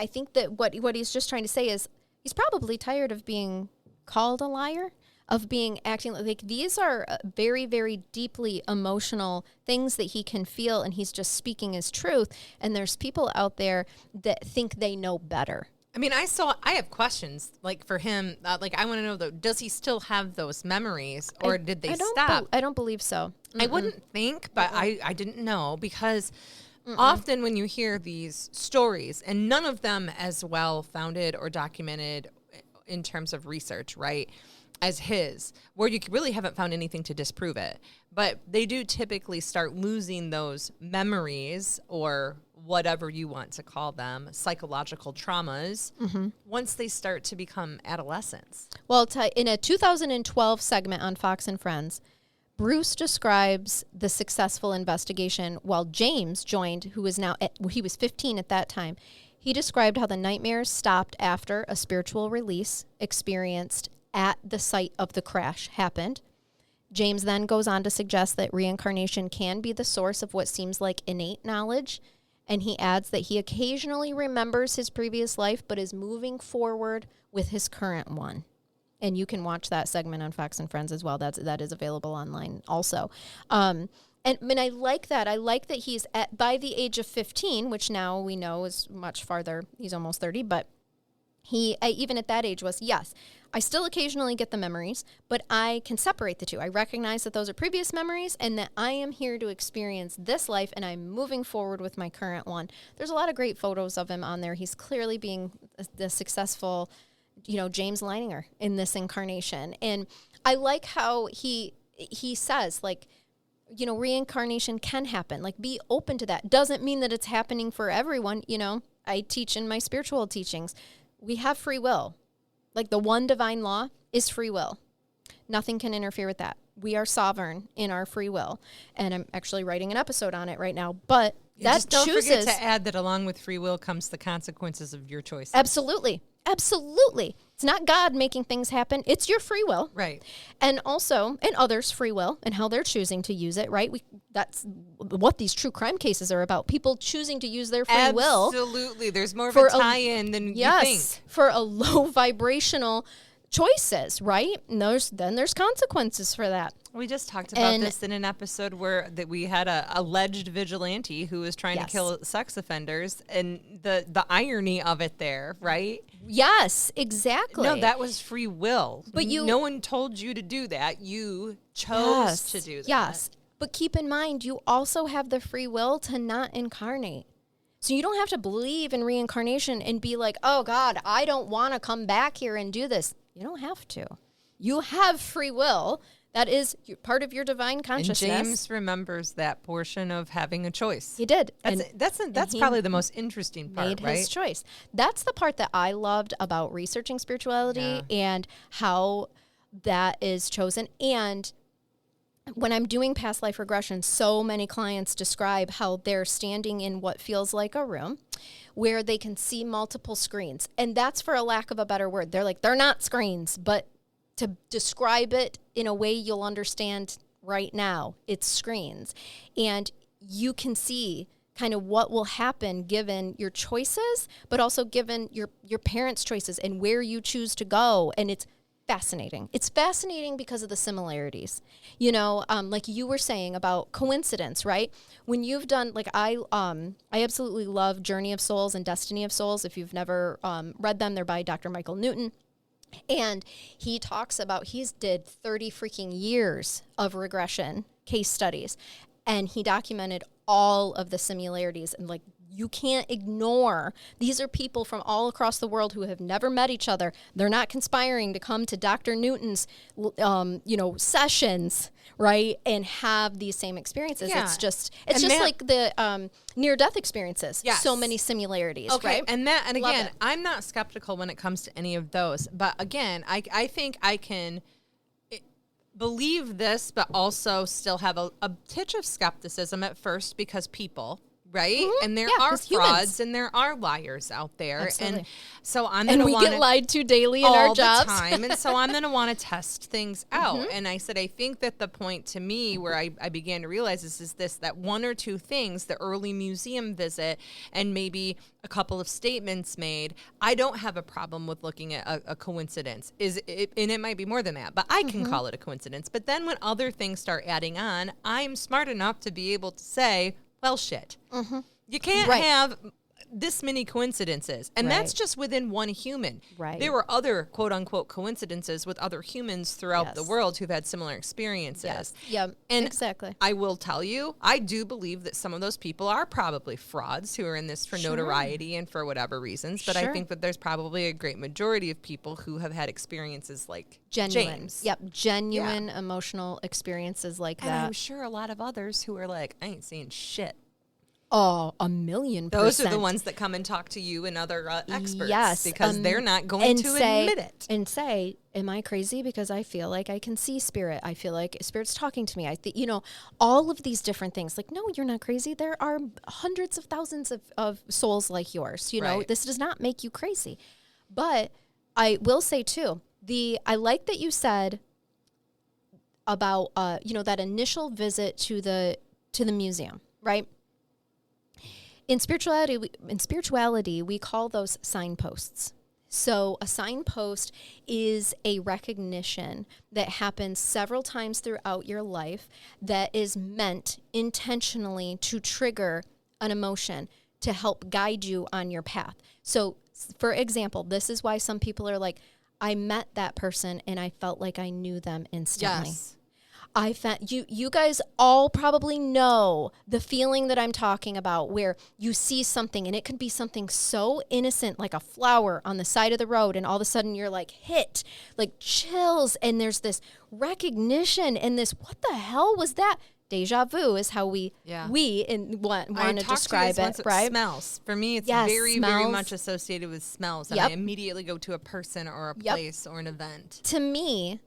think that what he's just trying to say is he's probably tired of being called a liar, of acting like these are very, very deeply emotional things that he can feel, and he's just speaking his truth. And there's people out there that think they know better. I mean, I have questions, like, for him. Like, I want to know, though, does he still have those memories, or did they stop? I don't believe so. I wouldn't think, but I didn't know, because often when you hear these stories, and none of them as well founded or documented in terms of research, right, as his, where you really haven't found anything to disprove it, but they do typically start losing those memories, or whatever you want to call them, psychological traumas, once they start to become adolescents. Well, in a 2012 segment on Fox and Friends, Bruce describes the successful investigation while James joined, who was he was 15 at that time. He described how the nightmares stopped after a spiritual release experienced at the site of the crash happened. James then goes on to suggest that reincarnation can be the source of what seems like innate knowledge. And he adds that he occasionally remembers his previous life, but is moving forward with his current one. And you can watch that segment on Fox and Friends as well. That is available online also. And I like that. I like that he's by the age of 15, which now we know is much farther. He's almost 30, but he, even at that age, was, yes, I still occasionally get the memories, but I can separate the two. I recognize that those are previous memories and that I am here to experience this life, and I'm moving forward with my current one. There's a lot of great photos of him on there. He's clearly being the successful, James Leininger in this incarnation. And I like how he says, like, reincarnation can happen. Like, be open to that. Doesn't mean that it's happening for everyone. I teach in my spiritual teachings. We have free will. Like, the one divine law is free will. Nothing can interfere with that. We are sovereign in our free will. And I'm actually writing an episode on it right now. But that just don't chooses. forget to add that along with free will comes the consequences of your choices. Absolutely. Absolutely. It's not God making things happen. It's your free will. Right. And also, and others' free will and how they're choosing to use it, right? That's what these true crime cases are about. People choosing to use their free will. Absolutely. There's more of a tie-in than you think. For a low vibrational choices, right? And then there's consequences for that. We just talked about this in an episode where that we had a alleged vigilante who was trying to kill sex offenders, and the irony of it there, right? Yes, exactly. No, that was free will. But no one told you to do that. You chose to do that. Yes. But keep in mind, you also have the free will to not incarnate. So you don't have to believe in reincarnation and be like, oh God, I don't want to come back here and do this. You don't have to. You have free will. That is part of your divine consciousness. And James remembers that portion of having a choice. He did. That's probably the most interesting part, made right? his choice. That's the part that I loved about researching spirituality and how that is chosen. And when I'm doing past life regression, so many clients describe how they're standing in what feels like a room where they can see multiple screens. And that's, for a lack of a better word, they're not screens, but to describe it in a way you'll understand right now, it's screens. And you can see kind of what will happen given your choices, but also given your parents' choices and where you choose to go. And it's fascinating. It's fascinating because of the similarities. Like you were saying about coincidence, right? When you've done, like I absolutely love Journey of Souls and Destiny of Souls. If you've never read them, they're by Dr. Michael Newton. And he talks about, he's did 30 freaking years of regression case studies, and he documented all of the similarities. And like, you can't ignore, these are people from all across the world who have never met each other. They're not conspiring to come to Dr. Newton's, sessions, right? And have these same experiences. Yeah. It's just like the near-death experiences. Yes. So many similarities, okay, right? And again, it. I'm not skeptical when it comes to any of those. But again, I think I can believe this, but also still have a titch of skepticism at first, because people... Right? Mm-hmm. And there are frauds humans. And there are liars out there. Absolutely. And so I'm going to want to... get lied to daily in our jobs. All the time. And so I'm going to want to test things out. Mm-hmm. And I said, I think that the point to me where I began to realize is that one or two things, the early museum visit and maybe a couple of statements made, I don't have a problem with looking at a coincidence. And it might be more than that, but I can call it a coincidence. But then when other things start adding on, I'm smart enough to be able to say, well, shit. Mm-hmm. You can't have this many coincidences. And that's just within one human. Right. There were other, quote unquote, coincidences with other humans throughout the world who've had similar experiences. Yes. Yeah, and exactly. I will tell you, I do believe that some of those people are probably frauds who are in this for notoriety and for whatever reasons. But I think that there's probably a great majority of people who have had experiences like James. Yep, genuine emotional experiences like and that. I'm sure a lot of others who are like, I ain't seeing shit. Oh, 1,000,000%. Those are the ones that come and talk to you and other experts. Yes. Because they're not going to admit it. And say, am I crazy because I feel like I can see spirit? I feel like spirit's talking to me. I think, all of these different things. Like, no, you're not crazy. There are hundreds of thousands of souls like yours. This does not make you crazy. But I will say, too, I like that you said about, that initial visit to the museum, right? In spirituality, we call those signposts. So a signpost is a recognition that happens several times throughout your life that is meant intentionally to trigger an emotion to help guide you on your path. So, for example, this is why some people are like, I met that person and I felt like I knew them instantly. Yes. I found you guys all probably know the feeling that I'm talking about, where you see something and it could be something so innocent like a flower on the side of the road, and all of a sudden you're like hit, like chills, and there's this recognition and this, what the hell was that? Deja vu is how we want to describe it, right? Smells. For me, it's Yes, very smells. much associated with smells. And Yep. I immediately go to a person or a place or an event. To me,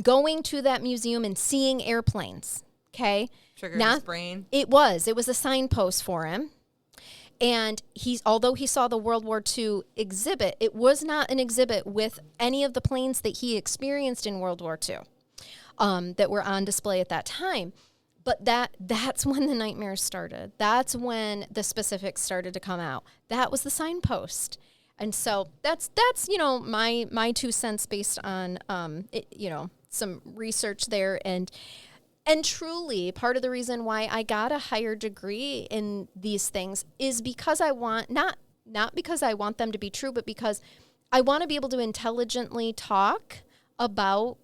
going to that museum and seeing airplanes, okay? Triggered his brain. It was a signpost for him. And although he saw the World War II exhibit, it was not an exhibit with any of the planes that he experienced in World War II that were on display at that time. But that's when the nightmares started. That's when the specifics started to come out. That was the signpost. And so that's my 2 cents based on some research there, and truly part of the reason why I got a higher degree in these things is because I want not because I want them to be true, but because I want to be able to intelligently talk about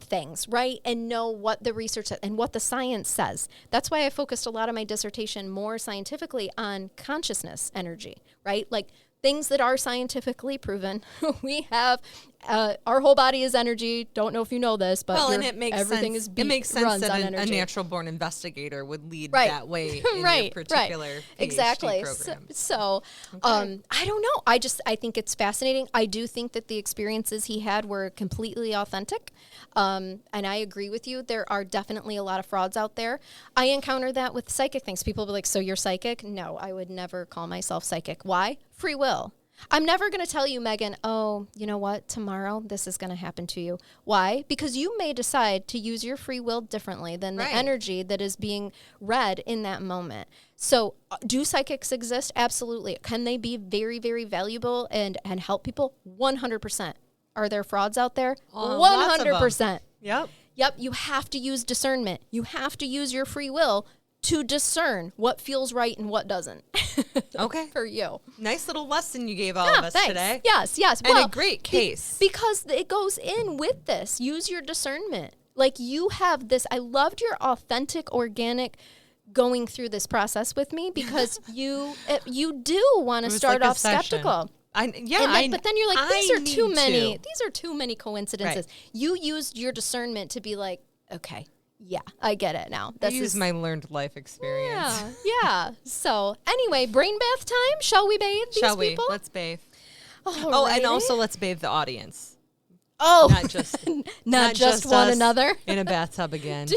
things, right? And know what the research and what the science says. That's why I focused a lot of my dissertation more scientifically on consciousness energy, right? Like things that are scientifically proven. We have our whole body is energy. Don't know if you know this, but and it makes everything sense. is It makes sense runs that on a energy. natural-born investigator would lead Right. that way in Right, your particular PhD exactly. program. So I don't know. I think it's fascinating. I do think that the experiences he had were completely authentic. And I agree with you. There are definitely a lot of frauds out there. I encounter that with psychic things. People will be like, so you're psychic? No, I would never call myself psychic. Why? Free will. I'm never going to tell you, Megan, oh, you know what? Tomorrow this is going to happen to you. Why? Because you may decide to use your free will differently than the energy that is being read in that moment. So do psychics exist? Absolutely. Can they be very, very valuable and help people? 100%. Are there frauds out there? 100%. Yep. Yep. You have to use discernment. You have to use your free will to discern what feels right and what doesn't. Okay. For you. Nice little lesson you gave all of us thanks. today. Yes. And a great case. Because it goes in with this. Use your discernment. Like you have this. I loved your authentic, organic going through this process with me, because you do want to start like a off session. skeptical. But then you're like, these are too many coincidences. Right. You used your discernment to be like, okay, yeah, I get it now. I use my learned life experience. Yeah. So anyway, brain bath time. Shall we bathe these Shall we? people? Let's bathe. Alrighty. And also let's bathe the audience. Oh, Not just just one us another. in a bathtub again.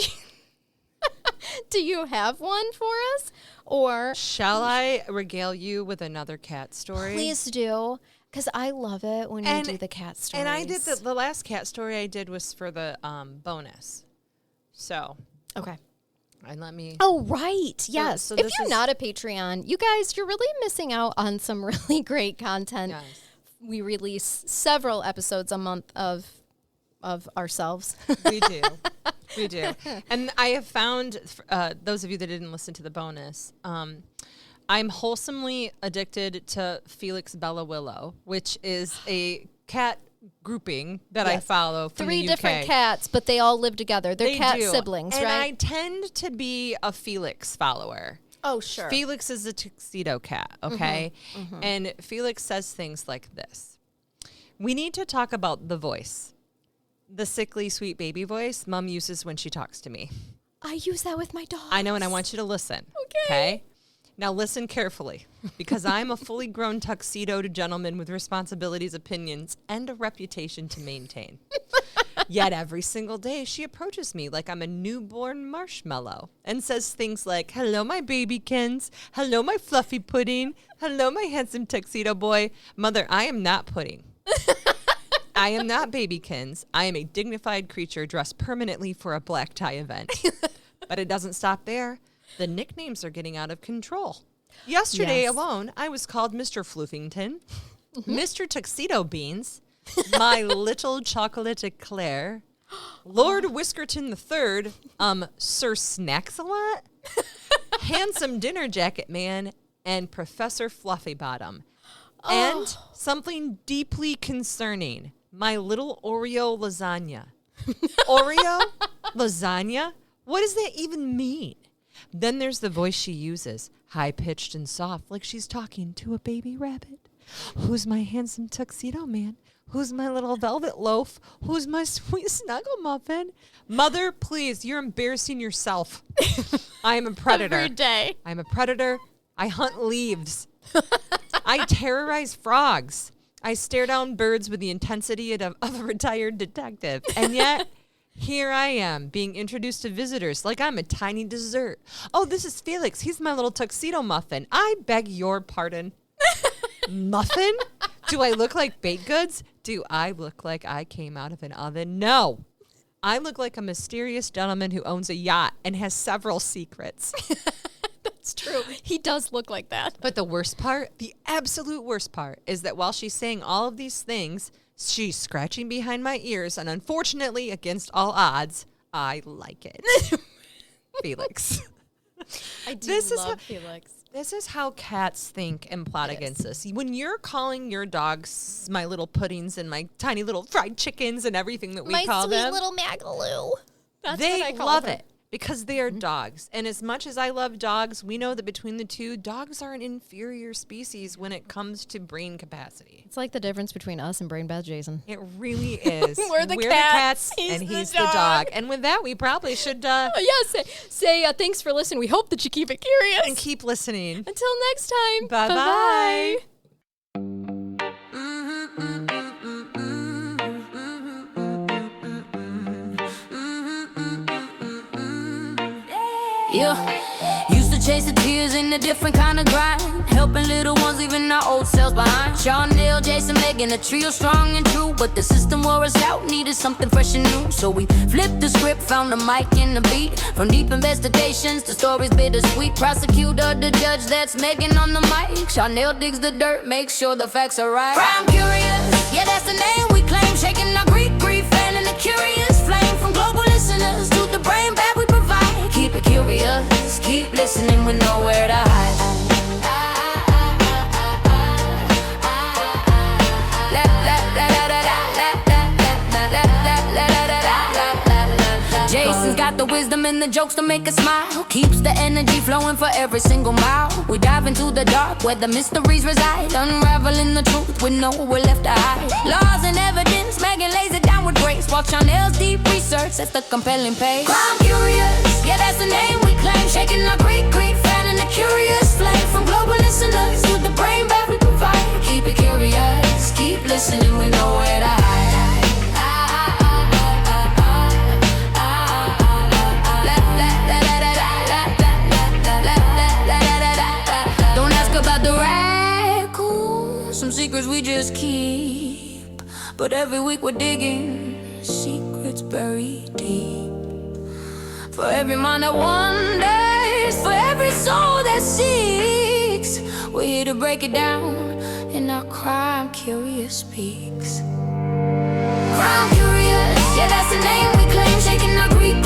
Do you have one for us? Or Shall I regale you with another cat story? please do, because I love it when you do the cat stories. And I did the last cat story I did was for the bonus. So, Okay. and let me. Oh, right. Yes. so if this you're is- not a Patreon, you guys, you're really missing out on some really great content. Yes. We release several episodes a month of ourselves. We do. We do. And I have found, those of you that didn't listen to the bonus, I'm wholesomely addicted to Felix Bella Willow, which is a cat grouping that I Yes. follow from 3 the UK. different cats, but they all live together. They're They cat do. siblings, and I right? tend to be a Felix follower. Oh, sure. Felix is a tuxedo cat, okay? Mm-hmm. And Felix says things like this. We need to talk about the voice. The sickly, sweet baby voice Mom uses when she talks to me. I use that with my dog. I know, and I want you to listen. Okay. Now listen carefully, because I'm a fully grown tuxedoed gentleman with responsibilities, opinions, and a reputation to maintain. Yet every single day she approaches me like I'm a newborn marshmallow and says things like, hello, my babykins. Hello, my fluffy pudding. Hello, my handsome tuxedo boy. Mother, I am not pudding. I am not babykins. I am a dignified creature dressed permanently for a black tie event. But it doesn't stop there. The nicknames are getting out of control. Yesterday Yes. alone, I was called Mr. Floofington, Mr. Tuxedo Beans, My Little Chocolate Eclair, Lord Whiskerton III, Sir Snacks-a-Lot, Handsome Dinner Jacket Man, and Professor Fluffy Bottom. And something deeply concerning, My Little Oreo Lasagna. Oreo? Lasagna? What does that even mean? Then there's the voice she uses, high-pitched and soft, like she's talking to a baby rabbit. Who's my handsome tuxedo man? Who's my little velvet loaf? Who's my sweet snuggle muffin? Mother, please, you're embarrassing yourself. I am a predator. Every day. I'm a predator. I hunt leaves. I terrorize frogs. I stare down birds with the intensity of a retired detective. And yet, here I am, being introduced to visitors like I'm a tiny dessert. Oh, this is Felix. He's my little tuxedo muffin. I beg your pardon. Muffin? Do I look like baked goods? Do I look like I came out of an oven? No. I look like a mysterious gentleman who owns a yacht and has several secrets. It's true. He does look like that. But the worst part, the absolute worst part, is that while she's saying all of these things, she's scratching behind my ears, and unfortunately, against all odds, I like it. Felix. I do love Felix. This is how cats think and plot against us. When you're calling your dogs my little puddings and my tiny little fried chickens and everything that we call them. My sweet little Magaloo. That's they what I call love her. it. Because they are dogs. And as much as I love dogs, we know that between the two, dogs are an inferior species when it comes to brain capacity. It's like the difference between us and Brain Beth Jason. It really is. We're the cats, and he's the dog. And with that, we probably should Say thanks for listening. We hope that you keep it curious. and keep listening. Until next time. Bye-bye. Yeah, used to chase the tears in a different kind of grind, helping little ones leaving our old selves behind. Charnell, Jason, Megan, a trio strong and true, but the system wore us out, needed something fresh and new. So we flipped the script, found the mic and the beat. From deep investigations to stories bittersweet. Prosecutor, the judge, that's Megan on the mic. Charnell digs the dirt, makes sure the facts are right. Crime curious, yeah, that's the name we claim. Shaking our grief, fanning the curious flame. From global listeners to the brain bag we provide. Keep it curious, keep listening with nowhere to hide. Jason's got the wisdom and the jokes to make us smile. Keeps the energy flowing for every single mile. We dive into the dark where the mysteries reside, unraveling the truth with nowhere left to hide. Laws and evidence, Megan lays it down with grace, while Charnell's deep research sets the compelling pace. Crime curious, yeah, that's the name we claim. Shaking our grief, fanning the curious flame. From global listeners to the brain bag we provide. Keep it curious, keep listening with nowhere to hide. Don't ask about the raccoon, some secrets we just keep. But every week we're digging secrets buried deep. For every mind that wonders, for every soul that seeks, we're here to break it down in our Crime Curious Speaks. Crime Curious, yeah, that's the name we claim. Shaking our grief,